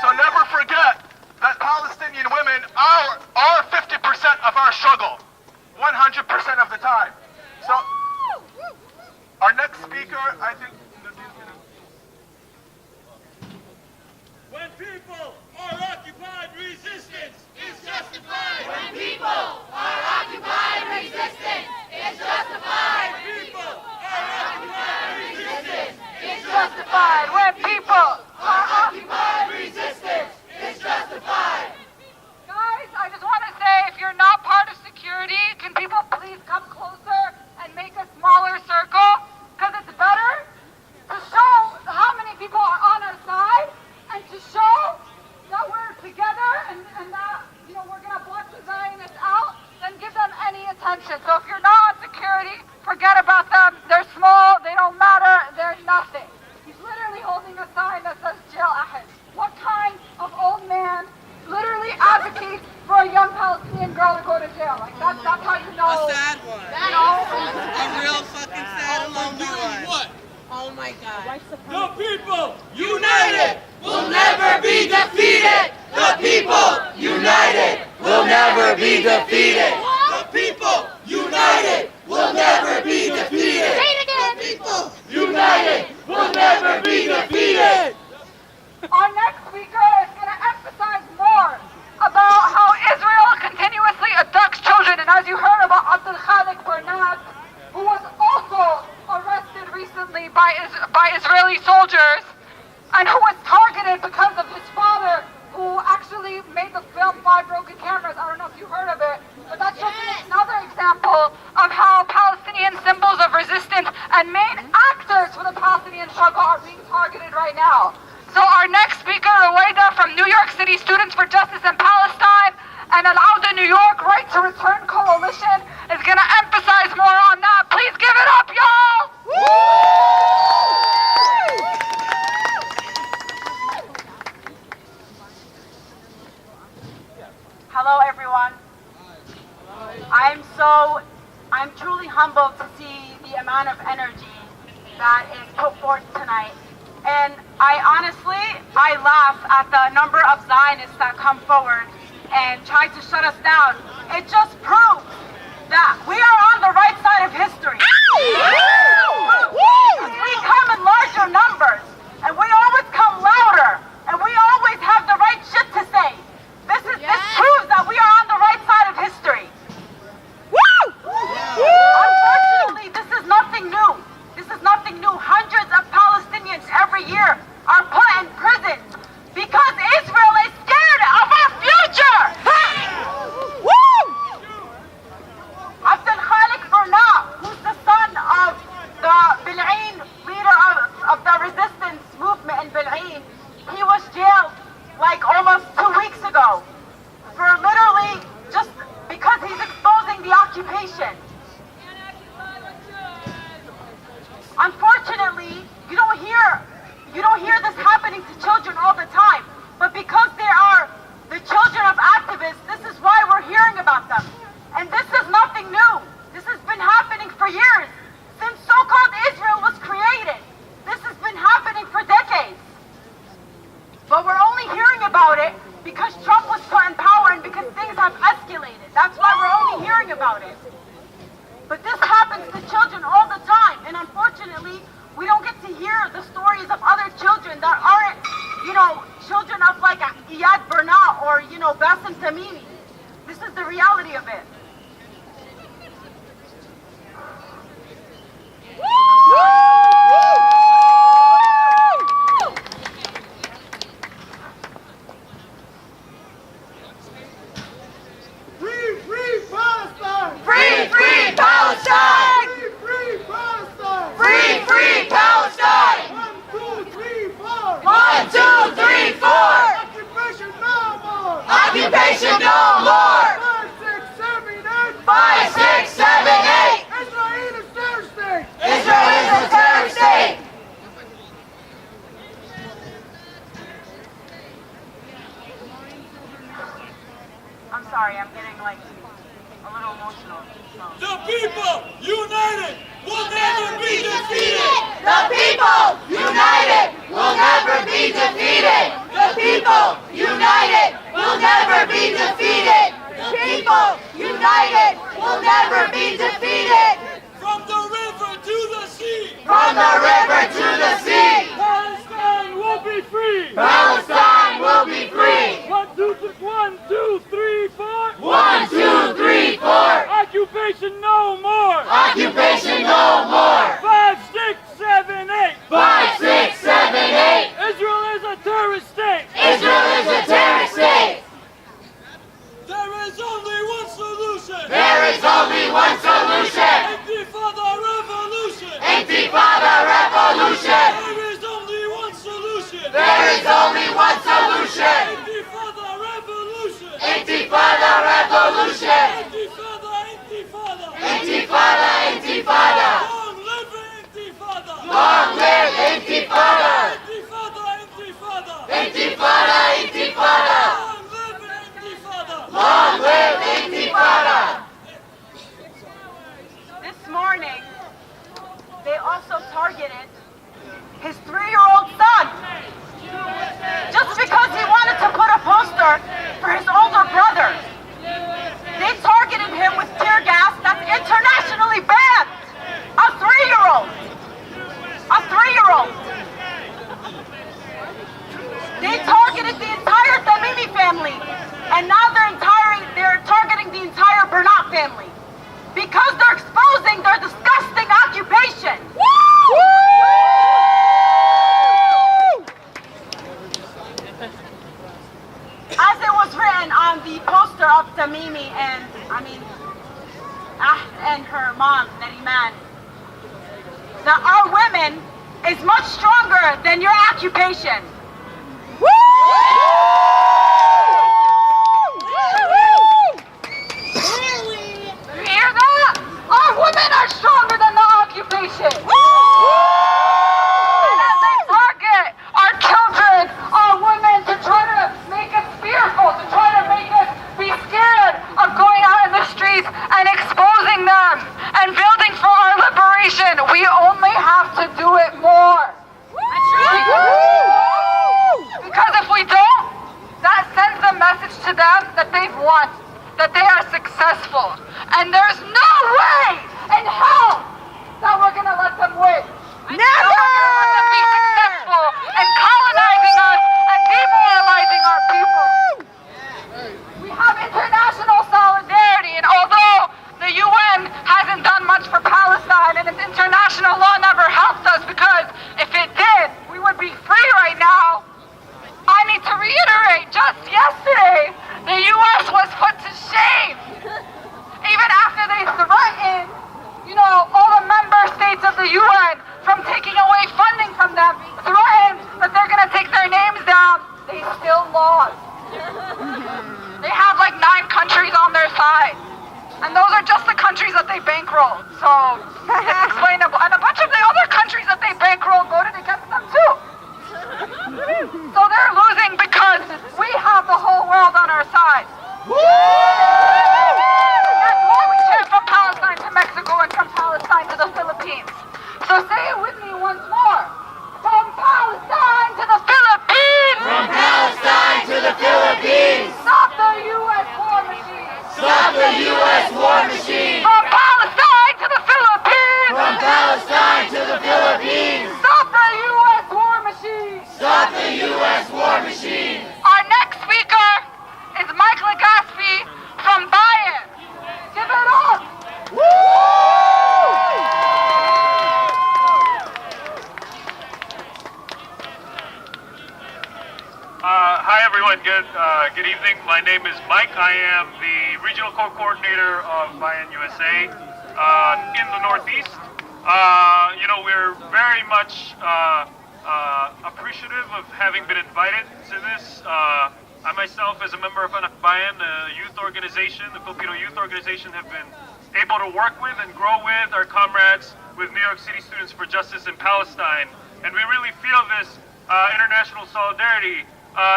So never forget that Palestinian women are 50% of our struggle, 100% of the time. So our next speaker, I think. When people are occupied, resistance is justified. When people are occupied, resistance is justified. When people are occupied, resistance It's justified. When people are occupied, resistance is justified. Guys, I just want to say, if you're not part of security, can people please come closer and make a smaller circle? Because it's better to show how many people are on our side and to show that we're together and that, we're going to block the Zionists out, then give them any attention. So if you're not on security, forget about them. They're small, they don't matter, they're nothing. He's literally holding a sign that says Jail Ahed. What kind of old man literally advocates for a young Palestinian girl to go to jail? Like that's how you know. A sad one. A real fucking sad lonely one. Oh my God. The people united Will never be defeated. The people united will never be defeated. The people United will never be defeated. Say it again. The people united will never be defeated. Our next speaker is going to emphasize more about how Israel continuously abducts children. And as you heard about Abdul Khalik Burnaz, who was also arrested recently by Israeli soldiers, and who was targeted because of his father, who actually made the film 5 Broken Cameras. I don't know if you heard of it, but that's just another example of how Palestinian symbols of resistance and main actors for the Palestinian struggle are being targeted right now. So our next speaker, Ruwaida from New York City Students for Justice in Palestine and Al-Auda New York Right to Return Coalition, is going to emphasize more on that. Please give it up, y'all! Hello, everyone. I'm truly humbled to see the amount of energy that is put forth tonight. And I laugh at the number of Zionists that come forward and try to shut us down. It just proves that we are on the right side of history. We come in larger numbers, and we always come louder, and we always have the right shit to say. This proves that we are on the right side of history. Unfortunately, this is nothing new. Hundreds of Palestinians every year are put in prison because Israel is scared of our future. Abdul Khalik Burnaz, who's the son of the Bil'in leader of the resistance movement in Bil'in, he was jailed like almost 2 weeks ago for literally just because he's exposing the occupation. Unfortunately, you don't hear this happening to children all the time, but because there are the children of activists hearing about them. And this is nothing new. This has been happening for years. Since so-called Israel was created, this has been happening for decades. But we're only hearing about it because Trump was put in power and because things have escalated. That's why we're only hearing about it. But this happens to children all the time. And unfortunately, we don't get to hear the stories of other children that aren't, children of like Ahed Tamimi or, Ahed Tamimi. This is the reality of it. Free Palestine! Free Palestine! Free Palestine! Free Palestine! 1, 2, 3, 4! 1, 2, 3, 4! Occupation no more! Occupation no more! 5, 6, 7, 8! 5, 6, 7, 8! Israel is a terror state! Israel is a terror state! I'm sorry, I'm getting a little emotional. The people united will never be defeated! The people united will never be defeated! The people united will never be defeated! The people united will never be defeated! From the river to the sea! From the river to the sea! Palestine will be free! Palestine will be free! 1, 2, 3, 4! 1, 2, 3, 4! Occupation no more! Occupation no more! 5, 6, 7, 8! 5, 6, 7, 8! Israel is a terrorist state! Israel is a terrorist state! There is only one solution! There is only one solution! Intifada revolution! Intifada revolution! There is only one solution! There is only one solution! Intifada revolution! Intifada revolution! Intifada! Intifada, intifada! Long live Intifada! Long live Intifada! Intifada! Intifada, intifada! Long live Intifada! Long live Intifada! This morning, they also targeted his 3-year-old son. Just because he wanted to put a poster for his older brother. They targeted him with tear gas that's internationally banned. A 3-year-old. A 3-year-old. They targeted the entire Tamimi family. And now they're targeting the entire Bernat family. Because they're exposing their disgusting occupation. As it was written on the poster of Tamimi and her mom, Nariman, that our women is much stronger than your occupation. You hear that? Our women are stronger than the occupation. And as they target our children, our women, to try to make us fearful, to try to make us be scared of going out in the streets and exposing them and building for our liberation, we only have to do it more. Because if we don't, that sends a message to them that they've won, that they are successful. And there's no way in hell that we're going to let them win. Never! We're going to let them be successful in colonizing us and demoralizing our people. We have international solidarity, and although the UN hasn't done much for Palestine and its international law never helped us, because if it did, we would be free right now. I need to reiterate, just yesterday, the U.S. was put to shame. Even after they threatened, all the member states of the UN from taking away funding from them, threatened that they're going to take their names down, they still lost. They have like 9 countries on their side. And those are just the countries that they bankrolled. So it's explainable. And a bunch of the other countries that they bankrolled voted against them too. So they're losing because we have the whole world on our side. Good evening. My name is Mike. I am the regional co-coordinator of Bayan USA in the Northeast. We're very much appreciative of having been invited to this. I myself, as a member of Bayan, a youth organization, the Filipino youth organization, have been able to work with and grow with our comrades with New York City Students for Justice in Palestine. And we really feel this international solidarity,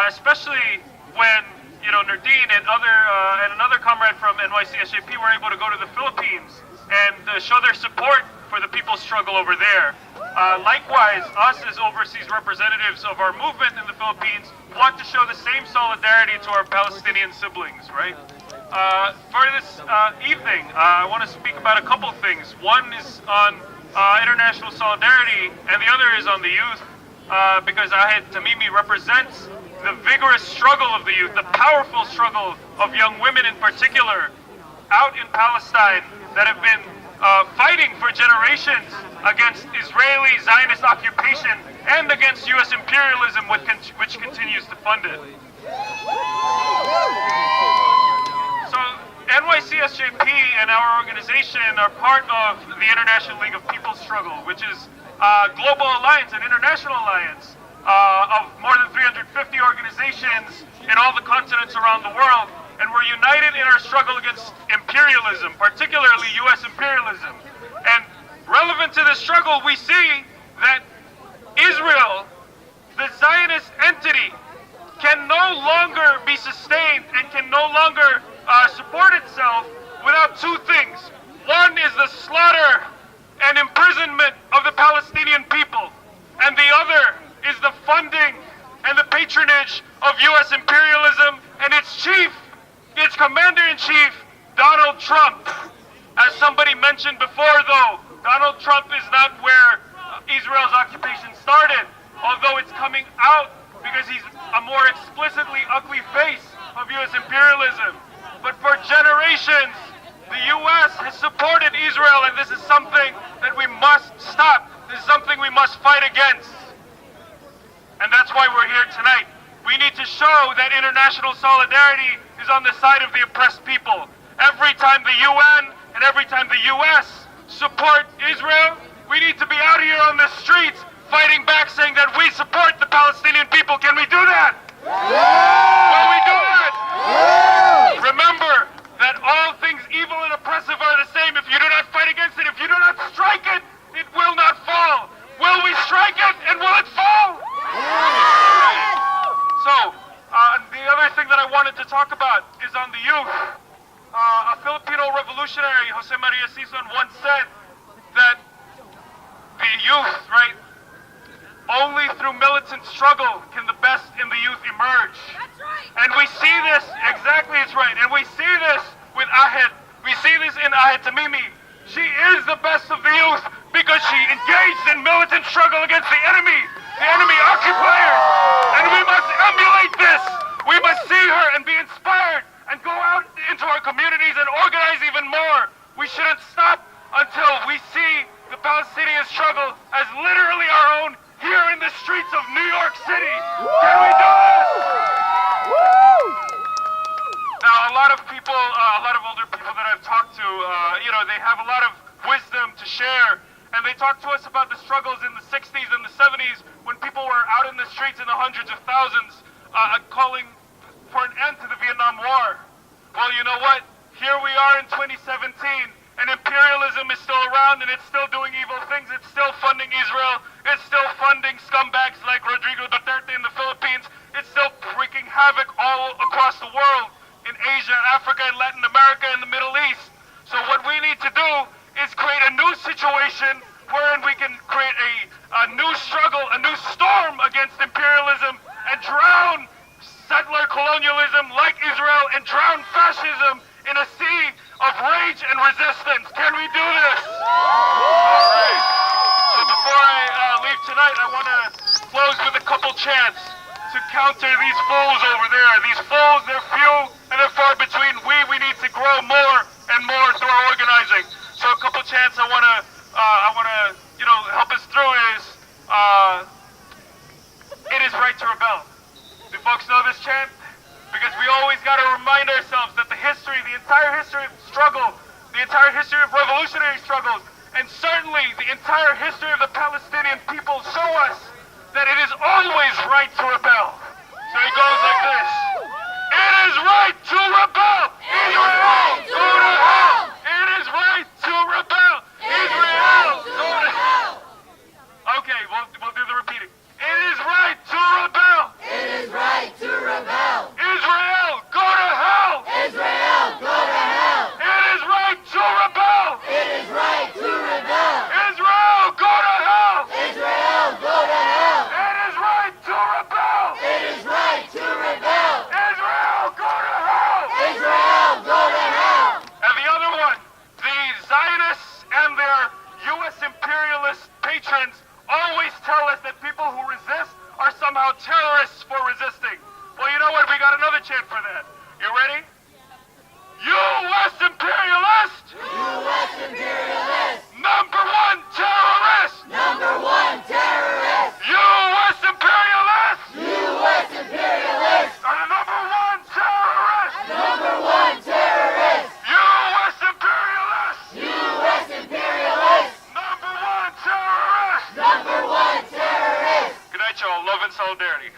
especially when Nardine and another comrade from NYC SJP were able to go to the Philippines and show their support for the people's struggle over there. Likewise, us as overseas representatives of our movement in the Philippines want to show the same solidarity to our Palestinian siblings, right? For this evening, I want to speak about a couple things. One is on international solidarity, and the other is on the youth, because Ahed Tamimi represents the vigorous struggle of the youth, the powerful struggle of young women in particular, out in Palestine, that have been fighting for generations against Israeli Zionist occupation and against U.S. imperialism, which continues to fund it. So NYC SJP and our organization are part of the International League of People's Struggle, which is a global alliance, an international alliance of more than 350 organizations in all the continents around the world. And we're united in our struggle against imperialism, particularly U.S. imperialism. And relevant to this struggle, we see that Israel, the Zionist entity, can no longer be sustained and can no longer support itself without two things. One is the slaughter and imprisonment of the Palestinian people, and the other is the funding and the patronage of U.S. imperialism and its commander-in-chief, Donald Trump. As somebody mentioned before, though, Donald Trump is not where Israel's occupation started, although it's coming out because he's a more explicitly ugly face of U.S. imperialism. But for generations, the U.S. has supported Israel, and this is something that we must stop. This is something we must fight against. And that's why we're here tonight. We need to show that international solidarity is on the side of the oppressed people. Every time the UN and every time the US support Israel, we need to be out here on the streets fighting back, saying that we support the Palestinian people. Can we do that? Will we do that? Remember that all things evil and oppressive are the same. If you do not fight against it, if you do not strike it, it will not fall. Will we strike it, and will it fall? So, the other thing that I wanted to talk about is on the youth. A Filipino revolutionary, Jose Maria Sison, once said that the youth, right, only through militant struggle can the best in the youth emerge. That's right. And we see this, exactly, it's right, and we see this with Ahed. We see this in Ahed Tamimi. She is the best of the youth because she engaged in militant struggle against the enemy occupiers. And we must emulate this. We must see her and be inspired and go out into our communities and organize even more. We shouldn't stop until we see the Palestinian struggle as literally our own here in the streets of New York City. Can we do this? Now, a lot of people, a lot of older people that I've talked to, they have a lot of wisdom to share. And they talk to us about the struggles in the 60s and the 70s when people were out in the streets in the hundreds of thousands calling for an end to the Vietnam War. Well, you know what? Here we are in 2017, and imperialism is still around, and it's still doing evil things. It's still funding Israel. It's still funding scumbags like Rodrigo Duterte in the Philippines. It's still wreaking havoc all across the world, in Asia, Africa, and Latin America, and the Middle East. So what we need to do is create a new situation wherein we can create a new struggle, a new storm against imperialism, and drown settler colonialism like Israel, and drown fascism in a sea of rage and resistance. Can we do this? All right. So before I leave tonight, I want to close with a couple chants to counter these fools over there. These fools, they're few and they're far between. We need to grow more and more through our organizing. So a couple chants I want to help us through is it is right to rebel. Do folks know this chant? because we always got to remind ourselves that the entire history of struggle, the entire history of revolutionary struggles, and certainly the entire history of the Palestinian people show us that it is always right to rebel. So it goes like this. It is right to rebel. Israel, go to hell. It is right to rebel. Israel, go to hell. Okay, we'll do the repeating. It is right to rebel. It is right to rebel. Israel, go to hell. Israel, go to hell. It is right to rebel. It is right to rebel. Israel, go to hell. Israel, go to hell. It is right to rebel. It is right to rebel. Israel, go to hell. Israel, go to hell. And the other one, the Zionists and their U.S. imperialist patrons always tell us that people who resist are somehow terrorists for resisting. Well, you know what? We got another chant for that. You ready? U.S. imperialist! U.S. imperialist! Number one terrorist! Number one terrorist! U.S. imperialist! U.S. imperialist! Number one terrorist! Number one terrorist! U.S. imperialist! U.S. imperialist! Number one terrorist! Number one terrorist! Good night, y'all. Love and solidarity.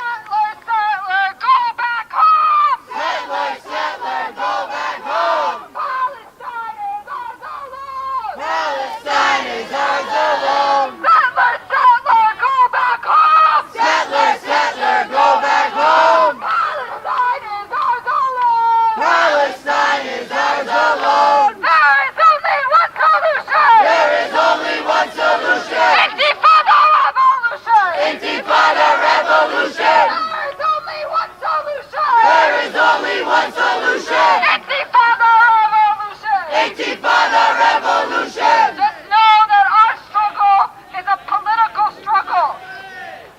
Settler, go back home! Settler, settler, go back home! Palestine is ours alone! Palestine is ours alone! Settler, go back home! Settler, settler, go back home! Palestine is ours alone! Palestine is ours alone! There is only one solution! There is only one solution! Intifada revolution! Intifada revolution! There is only one solution! There is only one solution! Intifada revolution! Intifada revolution! Just know that our struggle is a political struggle.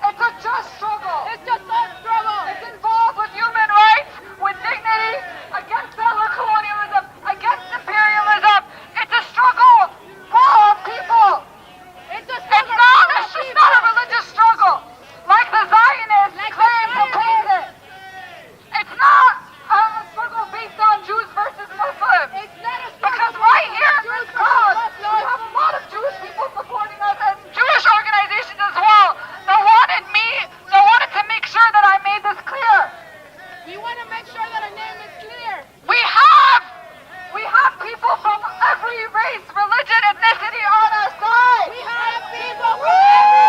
It's a just struggle. It's just a struggle. It's involved with human rights, with dignity, against settler colonialism, against imperialism. It's a struggle for all people. It's a It's struggle. not a religious struggle, like the Zionists claim to paint it. It's not a struggle based on Jews versus Muslims. It's not a struggle. Because right here in this crowd, we have a lot of Jewish people supporting us and Jewish organizations as well that wanted to make sure that I made this clear. We want to make sure that our name is clear. We have people from every race, religion, ethnicity on our side. We have people from every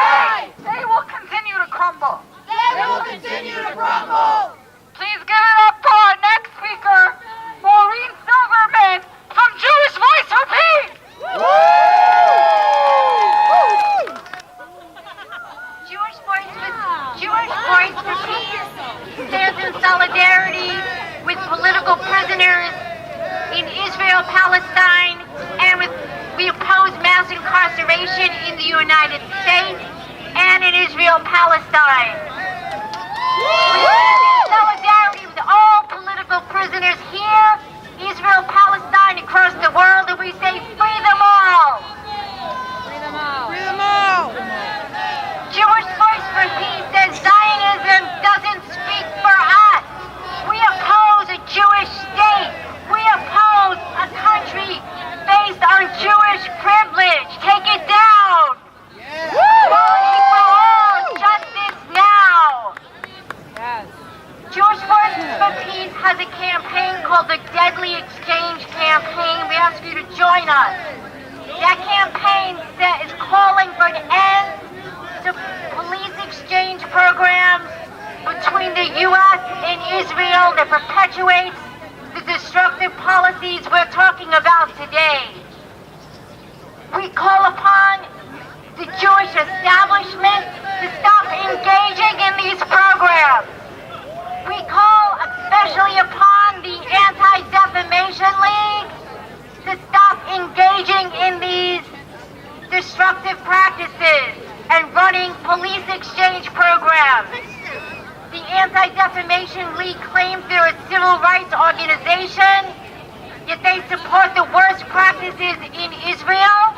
race. They will continue to crumble. They will continue to crumble. Please give it up for our next speaker, Maureen Silverman from Jewish Voice for Peace. Jewish Voice for Peace stands in solidarity with political prisoners in Israel, Palestine, and we oppose mass incarceration in the United States and in Israel, Palestine. We stand in solidarity with all political prisoners here, Israel, Palestine, across the world, and we say, free them all! Free them all. Free them all. Jewish Voice for Peace says Zionism doesn't speak for us. We oppose a Jewish state. We oppose a country based on Jewish privilege. Take it down. Equality for all. Justice now. Yes. Jewish Voice for Peace has a campaign called the Deadly Exchange Campaign. We ask you to join us. That campaign is calling for an end to police exchange programs between the U.S. and Israel that perpetuates the destructive policies we're talking about today. We call upon the Jewish establishment to stop engaging in these programs. We call especially upon the Anti-Defamation League to stop engaging in these destructive practices and running police exchange programs. The Anti-Defamation League claims they're a civil rights organization, yet they support the worst practices in Israel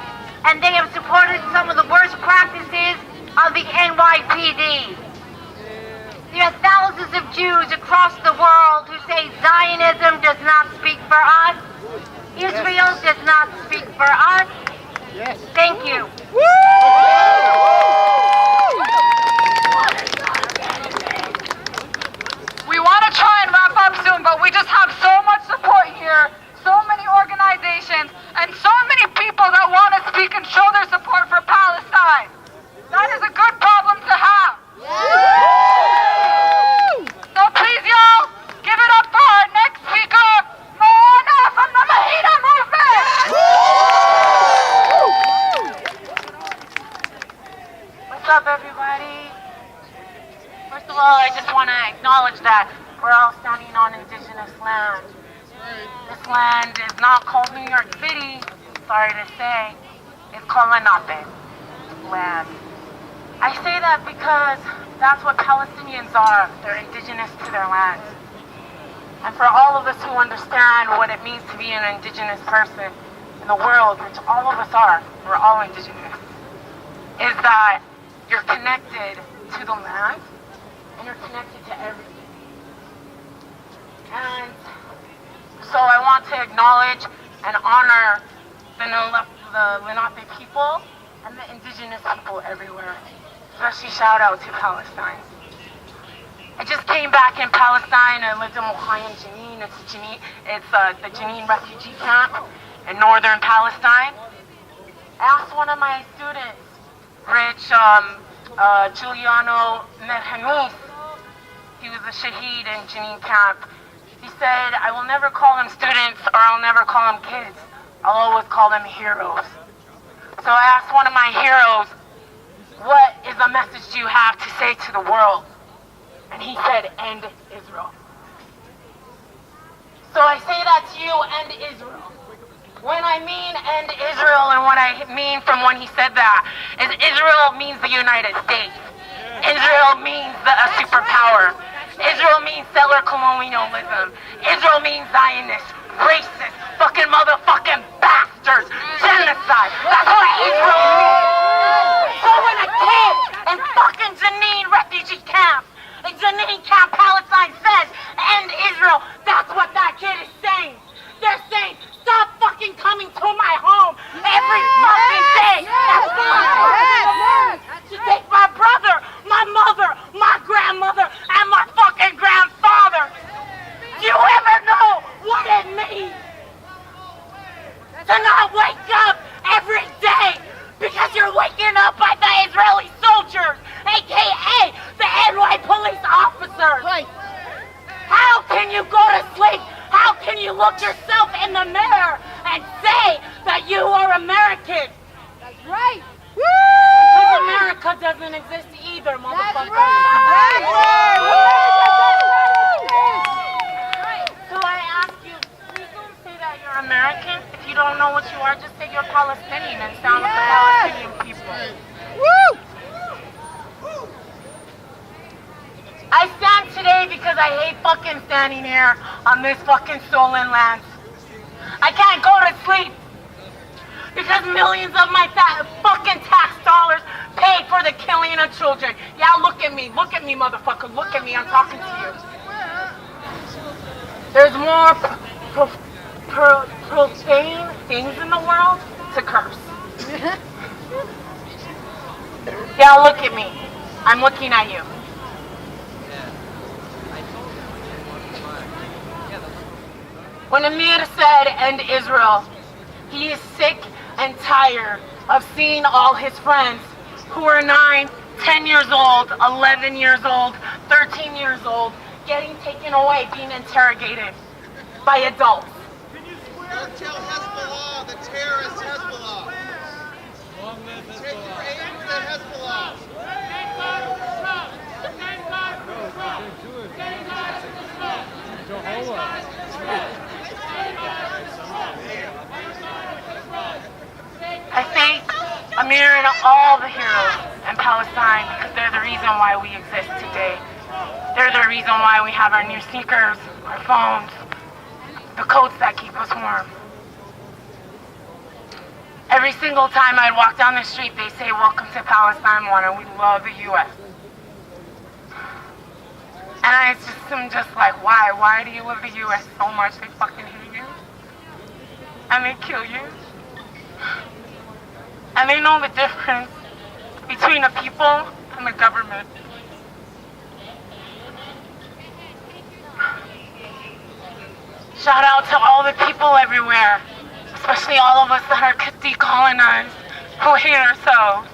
and they have supported some of the worst practices of the NYPD. There are thousands of Jews across the world who say Zionism does not speak for us. Israel does not speak for us. Yes. Thank you. We want to try and wrap up soon, but we just have so much support here, so many organizations, and so many people that want to speak and show their support for Palestine. That is a good problem to have. So please, y'all, give it up for our next speaker, Moana from the Mahida Movement. What's up, everybody? First of all, I just want to acknowledge that we're all standing on indigenous land. This land is not called New York City, sorry to say. It's called Lenape land. I say that because that's what Palestinians are. They're indigenous to their land. And for all of us who understand what it means to be an indigenous person in the world, which all of us are, we're all indigenous, is that you're connected to the land and you're connected to everything. And so I want to acknowledge and honor the Lenape people and the indigenous people everywhere. Especially shout out to Palestine. I just came back in Palestine. I lived in Mohayim Jenin. It's the Jenin refugee camp in northern Palestine. I asked one of my students, Rich Giuliano Merhamis, he was a shaheed in Jenin camp. He said, I will never call them students or I'll never call them kids. I'll always call them heroes. So I asked one of my heroes, what is the message you have to say to the world? And he said, end Israel. So I say that to you, end Israel. When I mean end Israel, and what I mean from when he said that, is Israel means the United States. Israel means a superpower. Israel means settler colonialism. Israel means Zionist, racist, fucking motherfucking bastards, genocide. That's what Israel means. So when a kid in fucking Jenin refugee camp, in Jenin camp, Palestine says, end Israel, that's what that kid is saying. They're saying, stop fucking coming to my home every fucking day. To take my brother, my mother, my grandmother, and my fucking grandfather. Do you ever know what it means to not wake up every day because you're waking up by the Israeli soldiers, aka the NY police officers? How can you go to sleep? How can you look yourself in the mirror and say that you are American? That's right. Because America doesn't exist either, motherfucker. That's right. So I ask you, please don't say that you're American. If you don't know what you are, just say you're Palestinian and sound with the Palestinian people. I stand today because I hate fucking standing here on this fucking stolen land. I can't go to sleep because millions of my fucking tax dollars paid for the killing of children. Yeah, look at me, motherfucker, look at me, I'm talking to you. There's more profane things in the world to curse. Yeah, look at me, I'm looking at you. When Amir said, end Israel, he is sick and tired of seeing all his friends who are 9, 10 years old, 11 years old, 13 years old, getting taken away, being interrogated by adults. Don't tell Hezbollah, the terrorist Hezbollah. Take your aim to Hezbollah. I thank Amir and all the heroes in Palestine because they're the reason why we exist today. They're the reason why we have our new sneakers, our phones, the coats that keep us warm. Every single time I'd walk down the street, they say, "Welcome to Palestine, Warner. We love the U.S." And I'm just like, why? Why do you love the U.S. so much? They fucking hate you. And they kill you. And they know the difference between the people and the government. Shout out to all the people everywhere, especially all of us that are decolonized, who hate ourselves.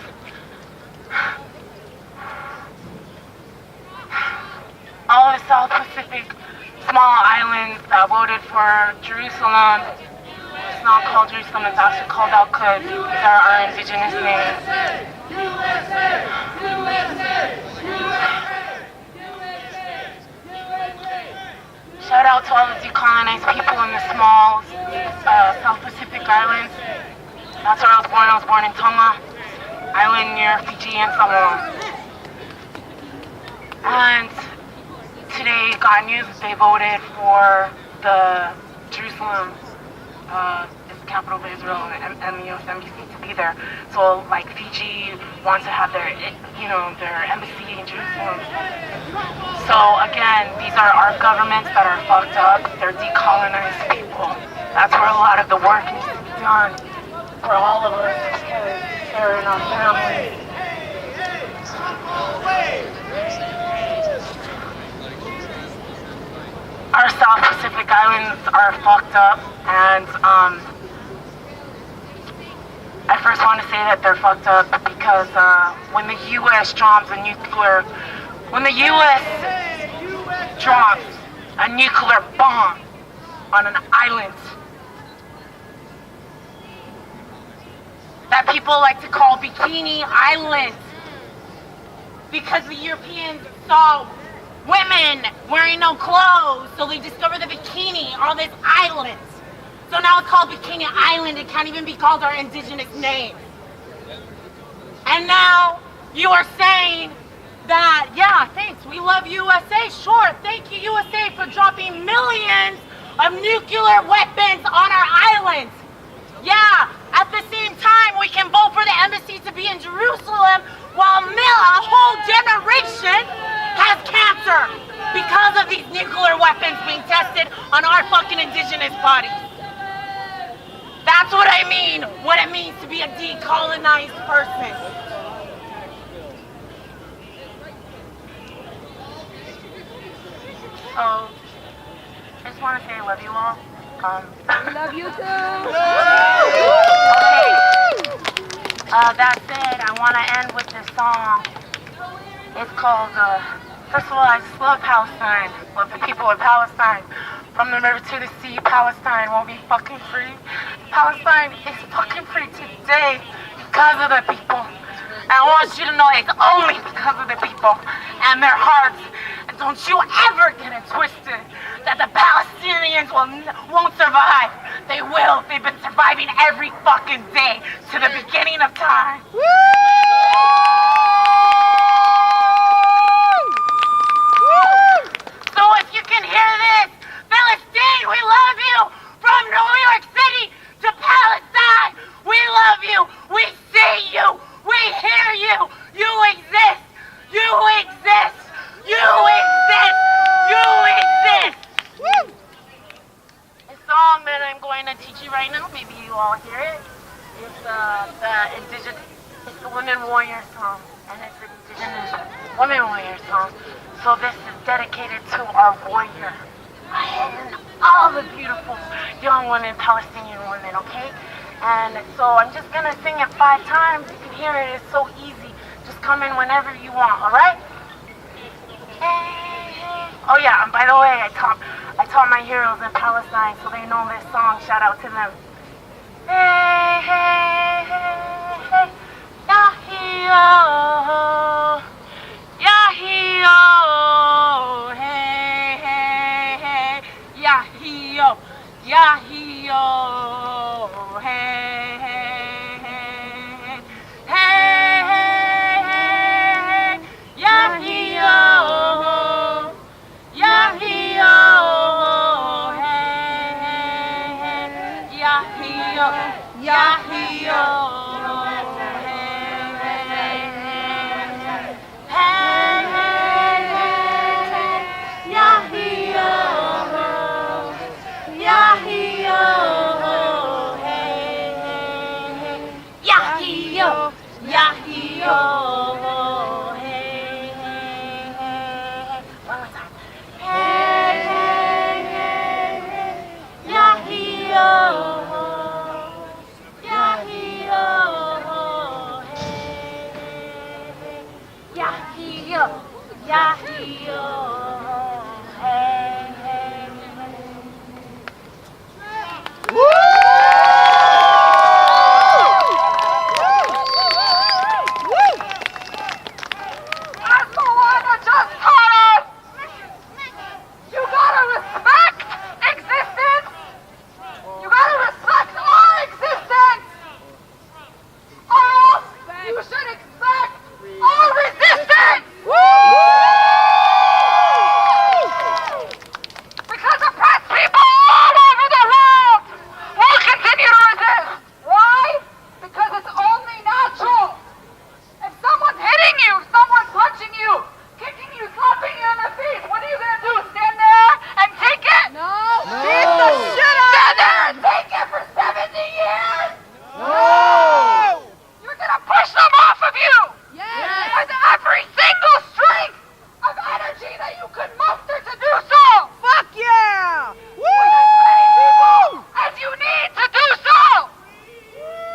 All of the South Pacific small islands that voted for Jerusalem. It's not called Jerusalem, it's actually called Al-Quds. These are our indigenous names. Shout out to all the decolonized people in the small South Pacific islands. That's where I was born. I was born in Tonga Island near Fiji and Samoa. And today got news that they voted for the Jerusalem, the capital of Israel, and the U.S. embassy to be there. So like Fiji wants to have their embassy in Jerusalem. So again, these are our governments that are fucked up. They're decolonized people. That's where a lot of the work needs to be done for all of us, because they're in our families. Our South Pacific islands are fucked up, and I first want to say that they're fucked up because when the U.S. drops a nuclear bomb on an island that people like to call Bikini Island, because the Europeans saw women wearing no clothes, so they discovered the bikini on this island. So now it's called Bikini Island. It can't even be called our indigenous name. And now you are saying that, yeah, thanks, we love USA. Sure, thank you, USA, for dropping millions of nuclear weapons on our island. Yeah, at the same time, we can vote for the embassy to be in Jerusalem while a whole generation has cancer because of these nuclear weapons being tested on our fucking indigenous bodies. That's what I mean, what it means to be a decolonized person. So, I just want to say I love you all. Love you too. Okay. That said, I want to end with this song. It's called, first of all, I just love Palestine. Love the people of Palestine. From the river to the sea, Palestine won't be fucking free. Palestine is fucking free today because of the people. And I want you to know it's only because of the people and their hearts. And don't you ever get it twisted that the Palestinians won't survive. They will. They've been surviving every fucking day to the beginning of time. So if you can hear this, Palestine, we love you. From New York City to Palestine, we love you. We see you. We hear you. You exist. You exist. You exist. You exist. The song that I'm going to teach you right now, maybe you all hear it. It's it's the Women Warrior song, and it's an indigenous women warrior song. So this is dedicated to our warrior and all the beautiful young women, Palestinian women, okay? And so I'm just gonna sing it 5 times. You can hear it, it's so easy. Just come in whenever you want, all right? Hey, hey. Oh yeah, and by the way, I taught my heroes in Palestine, so they know this song. Shout out to them. Hey, hey, hey, hey, Yahio, Yahio, hey, hey, hey, Yahio, Yahio, hey, hey, hey, hey, hey, Yahio, Yahio, hey, hey, hey, Yahio, Yahio. even muster to do so. Fuck yeah! With as many people as you need to do so.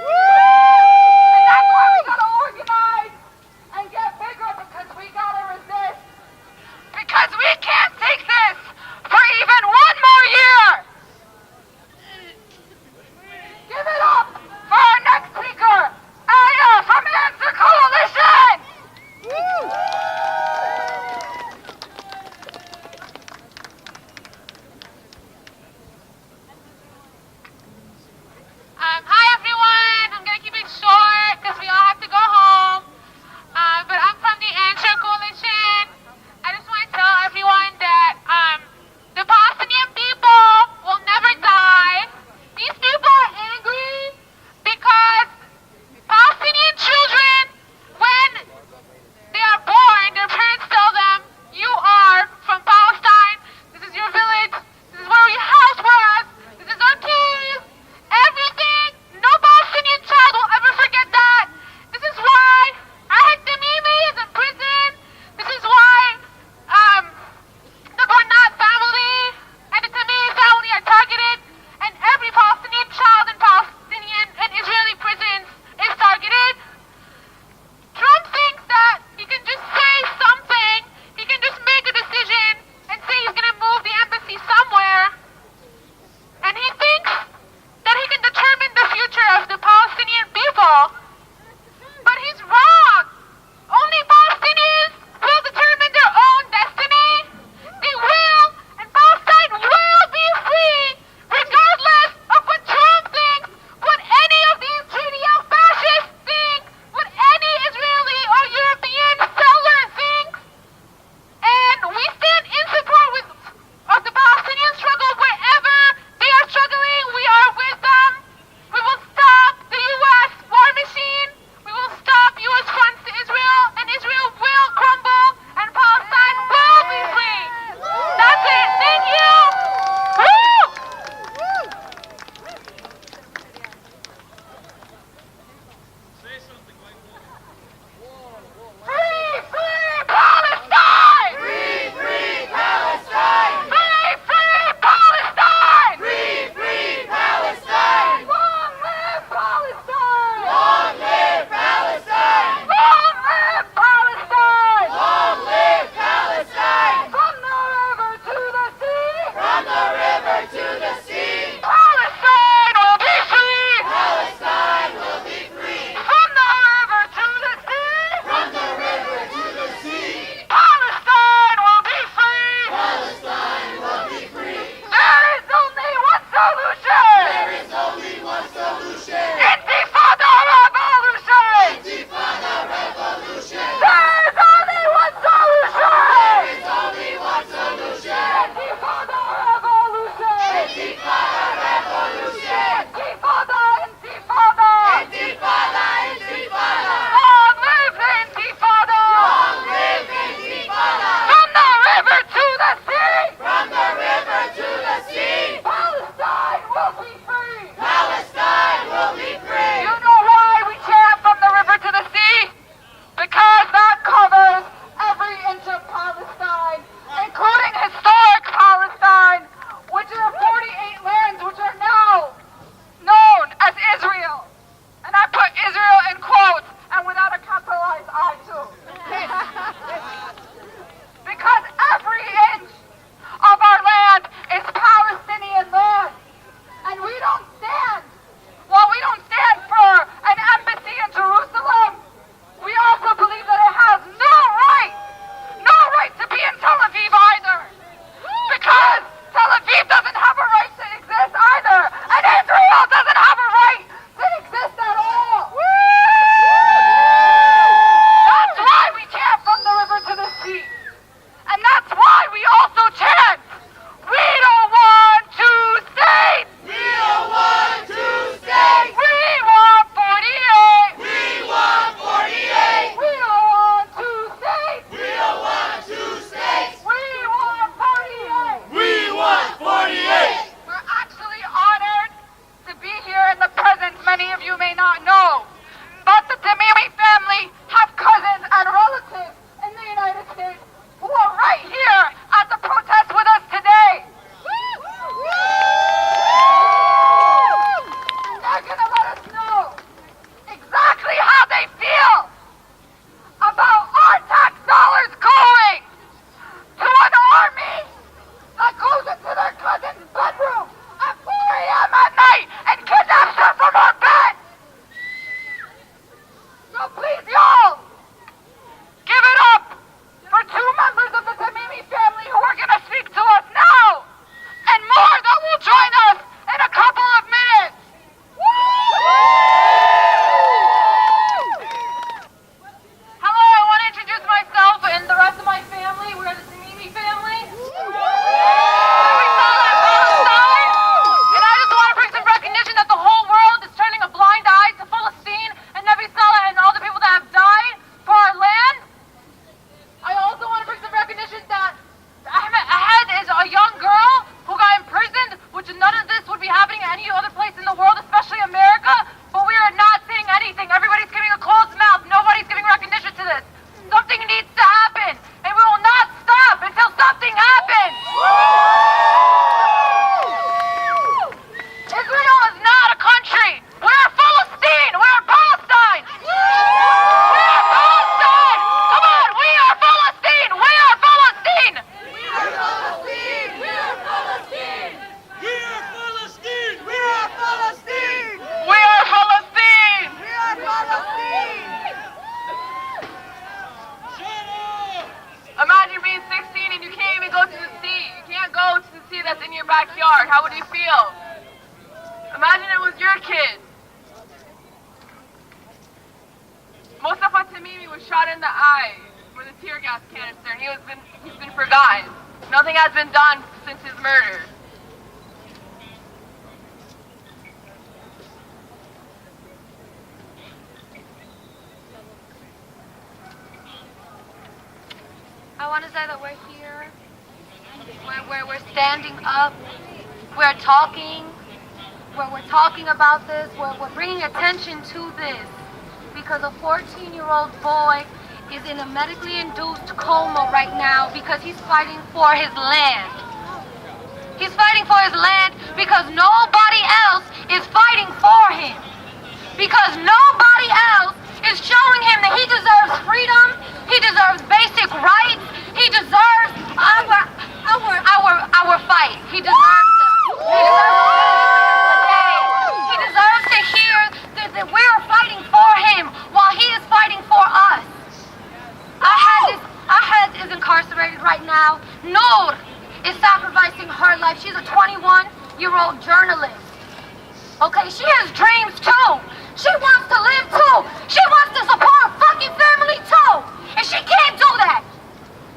And that's why we gotta organize and get bigger, because we gotta resist. Because we can't take this for even one more year. Give it up for our next speaker, Aya from Answer Coalition. Hi everyone. I'm gonna keep it short because we all have to go home. But I'm from the Answer Coalition. I just want to tell everyone that's in your backyard. How would you feel? Imagine it was your kid. Mustafa Tamimi was shot in the eye with a tear gas canister, and he's been forgotten. Nothing has been done since his murder. I want to say that we're here, we're standing up, we're talking about this, we're bringing attention to this, because a 14-year-old boy is in a medically induced coma right now because he's fighting for his land. He's fighting for his land because nobody else is fighting for him. Because nobody else is showing him that he deserves freedom, he deserves basic rights, he deserves our fight. He deserves them. He deserves to hear that we're fighting for him while he is fighting for us. Ahed is incarcerated right now. Noor is sacrificing her life. She's a 21-year-old journalist. Okay, she has dreams too. She wants to live too. She wants to support her fucking family too. And she can't do that.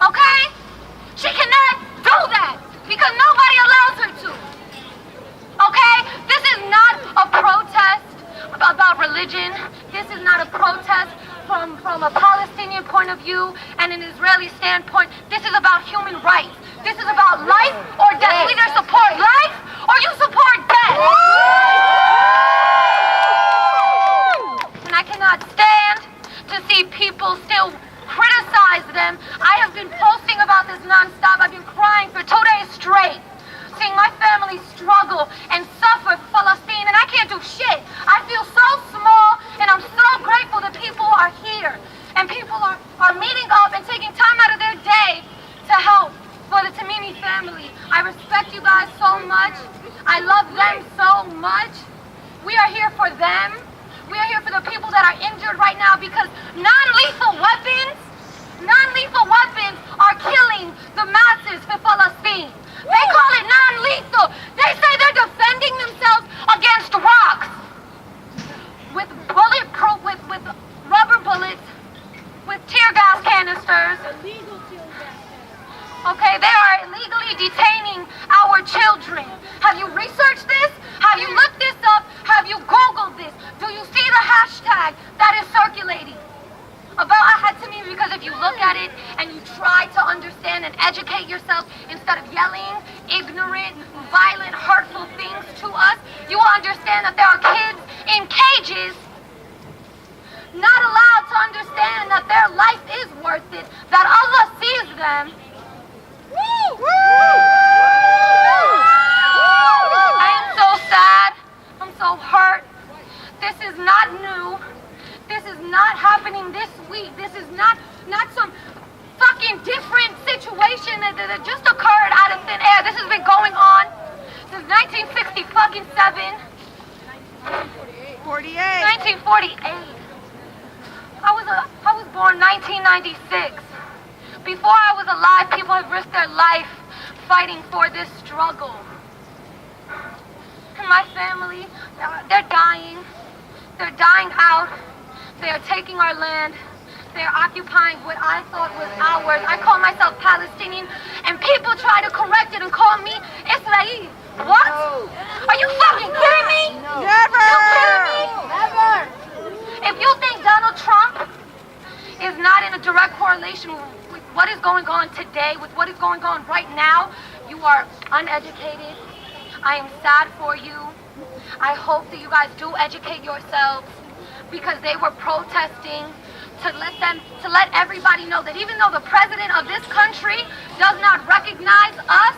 Okay? She cannot do that because nobody allows her to. Okay? This is not a protest about religion. This is not a protest from a Palestinian point of view and an Israeli standpoint. This is about human rights. This is about life or death. You either support life or you support death. And I cannot stand to see people still criticize them. I have been posting about this nonstop. I've been crying for 2 days straight, seeing my family struggle and suffer for Palestine, and I can't do shit. I feel so small, and I'm so grateful that people are here, and people are meeting up and taking time out of their day to help for the Tamimi family. I respect you guys so much. I love them so much. We are here for them. We are here for the people that are injured right now because non-lethal weapons are killing the masses for Palestine. They call it non-lethal. They say they're defending themselves against rocks with bulletproof, with rubber bullets, with tear gas canisters. Okay, they are illegally detaining our children. Have you researched this? Have you looked this up? Have you Googled this? Do you see the hashtag that is circulating about Ahed Tamimi? Because if you look at it and you try to understand and educate yourself instead of yelling ignorant, violent, hurtful things to us, you will understand that there are kids in cages not allowed to understand that their life is worth it, that Allah sees them. I am so sad. I'm so hurt. This is not new. This is not happening this week. This is not some fucking different situation that just occurred out of thin air. This has been going on since 1967. 1948. I was born 1996. Before I was alive, people have risked their life fighting for this struggle. And my family, they're dying. They're dying out. They're taking our land. They're occupying what I thought was ours. I call myself Palestinian, and people try to correct it and call me Israeli. What? Are you fucking kidding me? No. Never! You kidding me? Never! If you think Donald Trump is not in a direct correlation with what is going on today, with what is going on right now, you are uneducated. I am sad for you. I hope that you guys do educate yourselves, because they were protesting to let everybody know that even though the president of this country does not recognize us,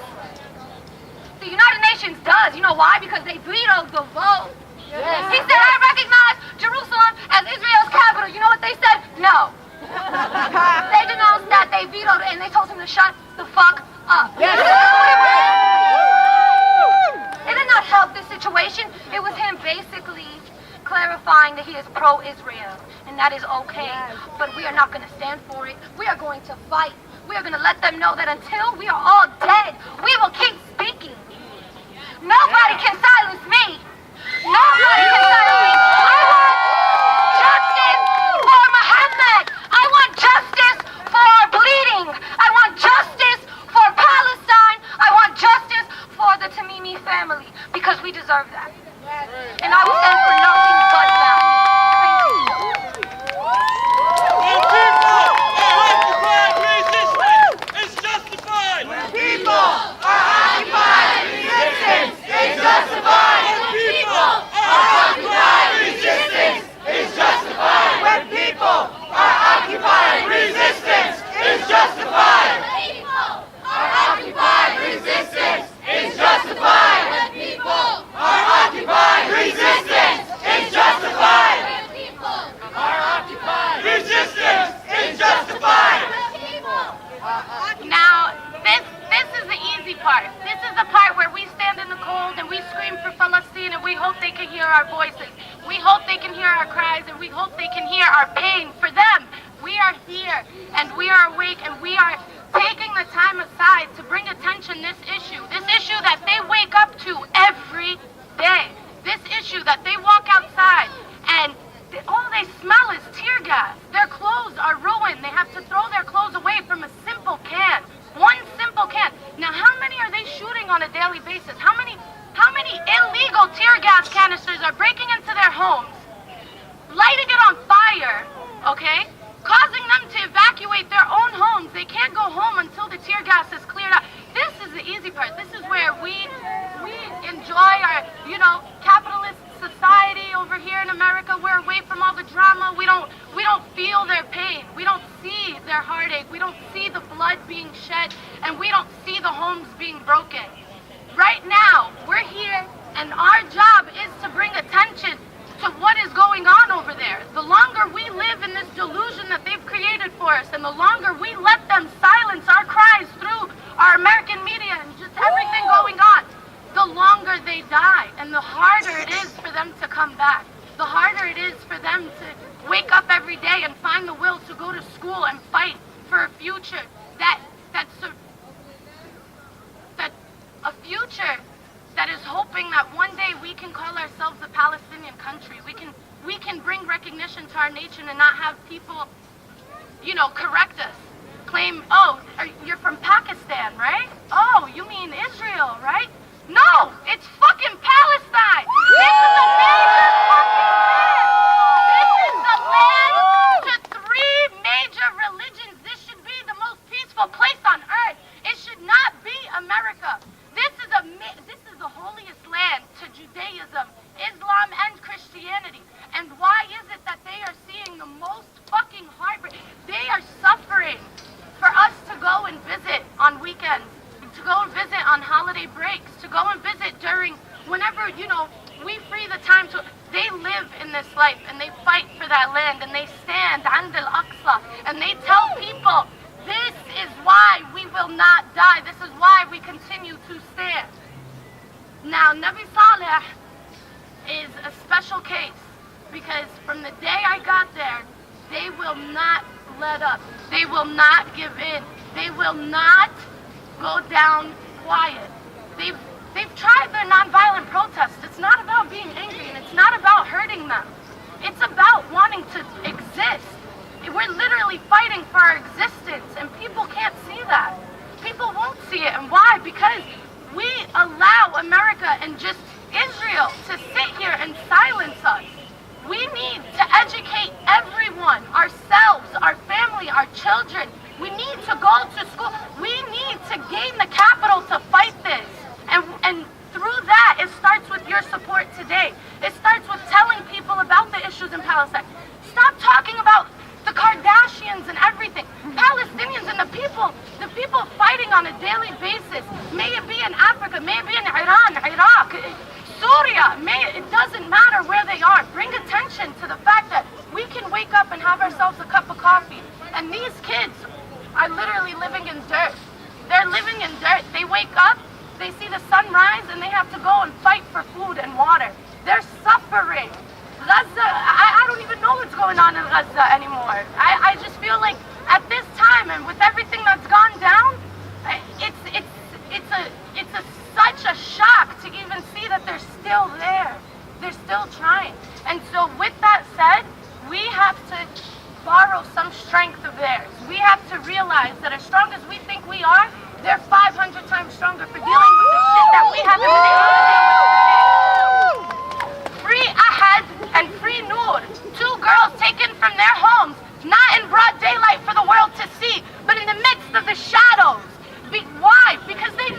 the United Nations does. You know why? Because they vetoed the vote. Yes. He said, I recognize Jerusalem as Israel's capital. You know what they said? No. They denounced that, they vetoed it, and they told him to shut the fuck up. Yes. It did not help this situation. It was him basically clarifying that he is pro-Israel, and that is okay. Yes. But we are not going to stand for it. We are going to fight. We are going to let them know that until we are all dead, we will keep speaking. family, because we deserve that. And I will stand for nothing but that. People are occupied, resistance is justified. When people are occupied, resistance is justified. When people are occupied, resistance is justified. When people are occupied, resistance is justified. When people are occupied, resistance is justified. When people are occupied, resistance is justified. Now, this is the easy part. This is the part where we stand in the cold and we scream for Palestine and we hope they can hear our voices. We hope they can hear our cries and we hope they can hear our pain. For them, we are here and we are awake and we are taking the time aside to bring attention this issue that they wake up to every day. This issue that they walk outside and all they smell is tear gas. Their clothes are ruined. They have to throw their clothes away from a simple can. One simple can. Now, how many are they shooting on a daily basis? How many illegal tear gas canisters are breaking into their homes, lighting it on fire, okay? Causing them to evacuate their own homes. They can't go home until the tear gas is cleared out. This is the easy part. This is where we enjoy our, capitalist society over here in America. We're away from all the drama. We don't feel their pain. We don't see their heartache. We don't see the blood being shed, and we don't see the homes being broken. Right now, we're here, and our job is to bring attention to what is going on over there. The longer we live in this delusion that they've created for us, and the longer we let them silence our cries through our American media and just everything going on, the longer they die, and the harder it is for them to come back. The harder it is for them to wake up every day and find the will to go to school and fight for a future a future that is hoping that one day we can call ourselves a Palestinian country. We can bring recognition to our nation and not have people, correct us. Claim, oh, you're from Pakistan, right? Oh, you mean Israel, right? No, it's fucking Palestine. This is a major fucking land. This is the land to 3 major religions. This should be the most peaceful place on earth. It should not be America. This is the holiest land to Judaism, Islam, and Christianity. And why is it that they are seeing the most fucking heartbreak? They are suffering for us to go and visit on weekends, to go and visit on holiday breaks, to go and visit during whenever, we free the time to. They live in this life and they fight for that land and they stand and al-Aqsa and they tell people, this is why we will not die. This is why we continue to stand. Now, Nabi Saleh is a special case because from the day I got there, they will not let up. They will not give in. They will not go down quiet. They've tried their nonviolent protests. It's not about being angry and it's not about hurting them. It's about wanting to exist. We're literally fighting for our existence and people can't see that. People won't see it. And why? Because we allow America and just Israel to sit here and silence us. We need to educate everyone, ourselves, our family, our children. We need to go to school. We need to gain the capital to fight this. And through that, it starts with your support today. It starts with telling people about the issues in Palestine. Stop talking about the Kardashians and everything. Palestinians and the people fighting on a daily basis, may it be in Africa, may it be in Iran, Iraq, Syria, it doesn't matter where they are. Bring attention to the fact that we can wake up and have ourselves a cup of coffee. And these kids are literally living in dirt. They're living in dirt. They wake up, they see the sun rise, and they have to go and fight for food and water. They're suffering. Gaza, I don't even know what's going on in Gaza anymore. I just feel like at this time and with everything that's gone down, it's such a shock to even see that they're still there. They're still trying. And so with that said, we have to borrow some strength of theirs. We have to realize that as strong as we think we are, they're 500 times stronger for dealing with the shit that we haven't been able to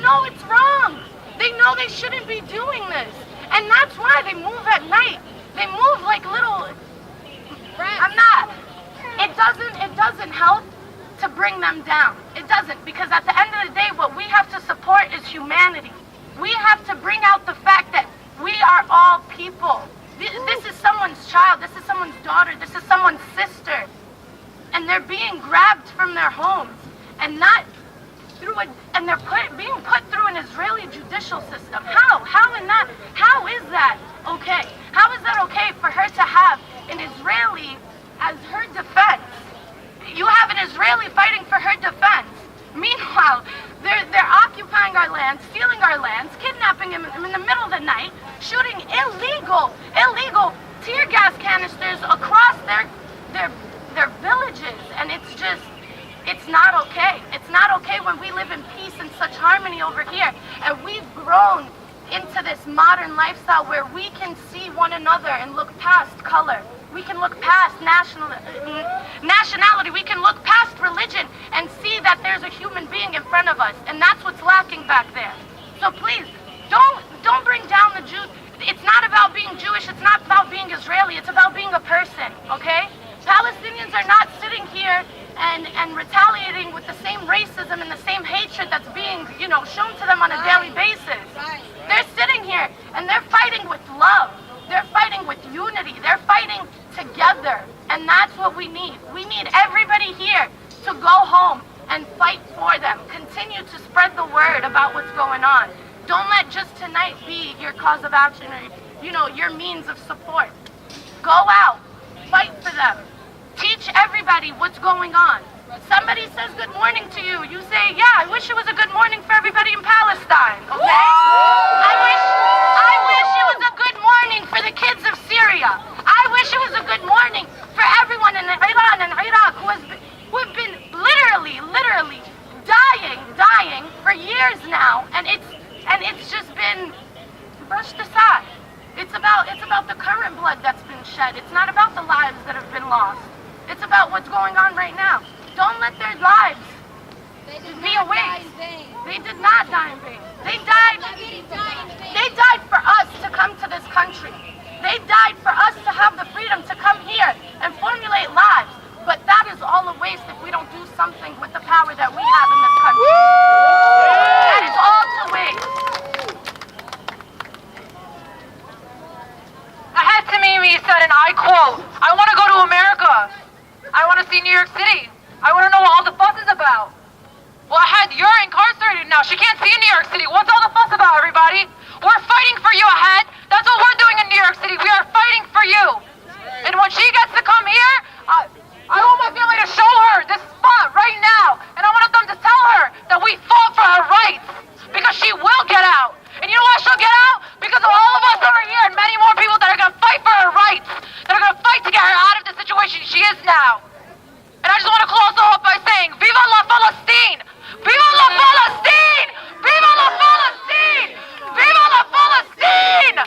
know it's wrong. They know they shouldn't be doing this. And that's why they move at night. They move like little... It doesn't help to bring them down. It doesn't, because at the end of the day, what we have to support is humanity. We have to bring out the fact that we are all people. This is someone's child, this is someone's daughter, this is someone's sister. And they're being grabbed from their homes and not through and they're being put through an Israeli judicial system. How is that okay? How is that okay for her to have an Israeli as her defense? You have an Israeli fighting for her defense. Meanwhile, they're occupying our land, stealing our lands, kidnapping him in the middle of the night, shooting illegal tear gas canisters across their villages, and it's not okay. It's not okay when we live in peace and such harmony over here, and we've grown into this modern lifestyle where we can see one another and look past color. We can look past nationality. We can look past religion and see that there's a human being in front of us, and that's what's lacking back there. So please, don't bring down the Jews. It's not about being Jewish. It's not about being Israeli. It's about being a person, okay? Palestinians are not sitting here and retaliating with the same racism and the same hatred that's being, shown to them on a daily basis. They're sitting here and they're fighting with love. They're fighting with unity. They're fighting together. And that's what we need. We need everybody here to go home and fight for them. Continue to spread the word about what's going on. Don't let just tonight be your cause of action or, your means of support. Go out. Fight for them. Teach everybody what's going on. Somebody says good morning to you. You say, yeah, I wish it was a good morning for everybody in Palestine. Okay? I wish it was a good morning for the kids of Syria. I wish it was a good morning for everyone in Iran and Iraq who have been literally dying for years now, and it's just been brushed aside. It's about the current blood that's been shed. It's not about the lives that have been lost. It's about what's going on right now. Don't let their lives be a waste. They did not die in vain. They died for us to come to this country. They died for us to have the freedom to come here and formulate lives. But that is all a waste if we don't do something with the power that we have in this country. That is all to waste. Ahed Tamimi said, and I quote, "I want to go to America. I want to see New York City. I want to know what all the fuss is about." Well, Ahed, you're incarcerated now. She can't see New York City. What's all the fuss about, everybody? We're fighting for you, Ahed. That's what we're doing in New York City. We are fighting for you. And when she gets to come here, I want my family to show her this spot right now. And I want them to tell her that we fought for her rights. Because she will get out. And you know why she'll get out? Because of all of us over here and many more people that are going to fight for her rights. That are going to fight to get her out of the situation she is now. And I just want to close off by saying, Viva la Palestine! Viva la Palestine! Viva la Palestine! Viva la Palestine!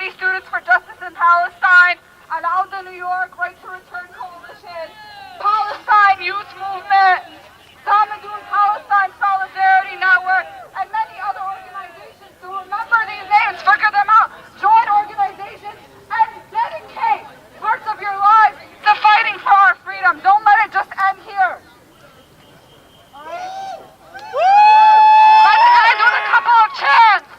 University Students for Justice in Palestine, Al-Auda New York, Right to Return Coalition, Palestine Youth Movement, Samadun Palestine Solidarity Network, and many other organizations. So remember these names, figure them out, join organizations, and dedicate parts of your lives to fighting for our freedom. Don't let it just end here. Let's end with a couple of chants.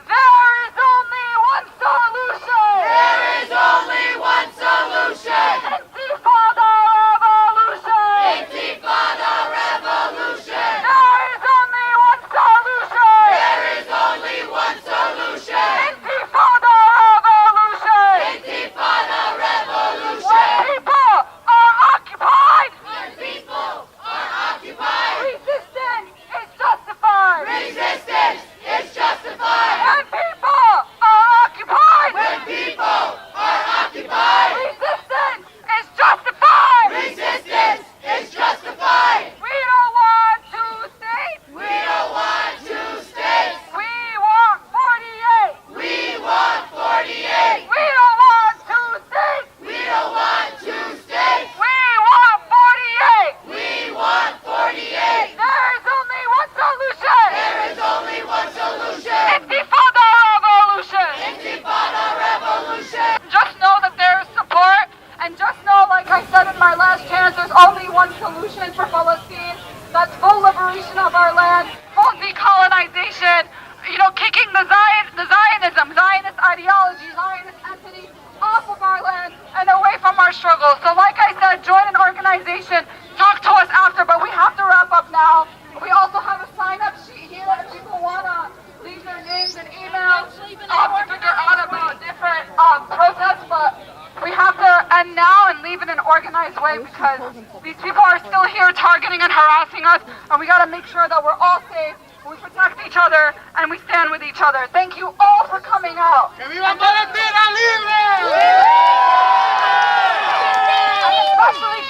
There is only one solution. There is only one solution. Intifada revolution. Intifada revolution. There is only one solution. There is only one solution. Intifada revolution. Intifada revolution. When people are occupied. When people are occupied. Resistance is justified. Resistance is justified. When people are occupied. When people are occupied. Resistance is justified. Resistance is justified. We don't want two states. We don't want two states. We want 48. We want 48. We don't want two states. We don't want two states. We want 48. We want 48. There is only one solution. There is only one solution. Intifada revolution. Intifada revolution. Just know that there is support, and just know, like I said in my last chance, there's only one solution for Palestine. That's full liberation of our land, full decolonization, kicking the Zionism, Zionist ideology, Zionist entity off of our land and away from our struggles. So like I said, join an organization, talk to us after, but we have to wrap up now. We also have a sign-up sheet here if people want to leave their names and emails to figure out about different protests, but we have to end now and leave in an organized way because these people are still here targeting and harassing us, and we got to make sure that we're all safe, we protect each other, and we stand with each other. Thank you all for coming out. ¡Que viva Palestina libre! And especially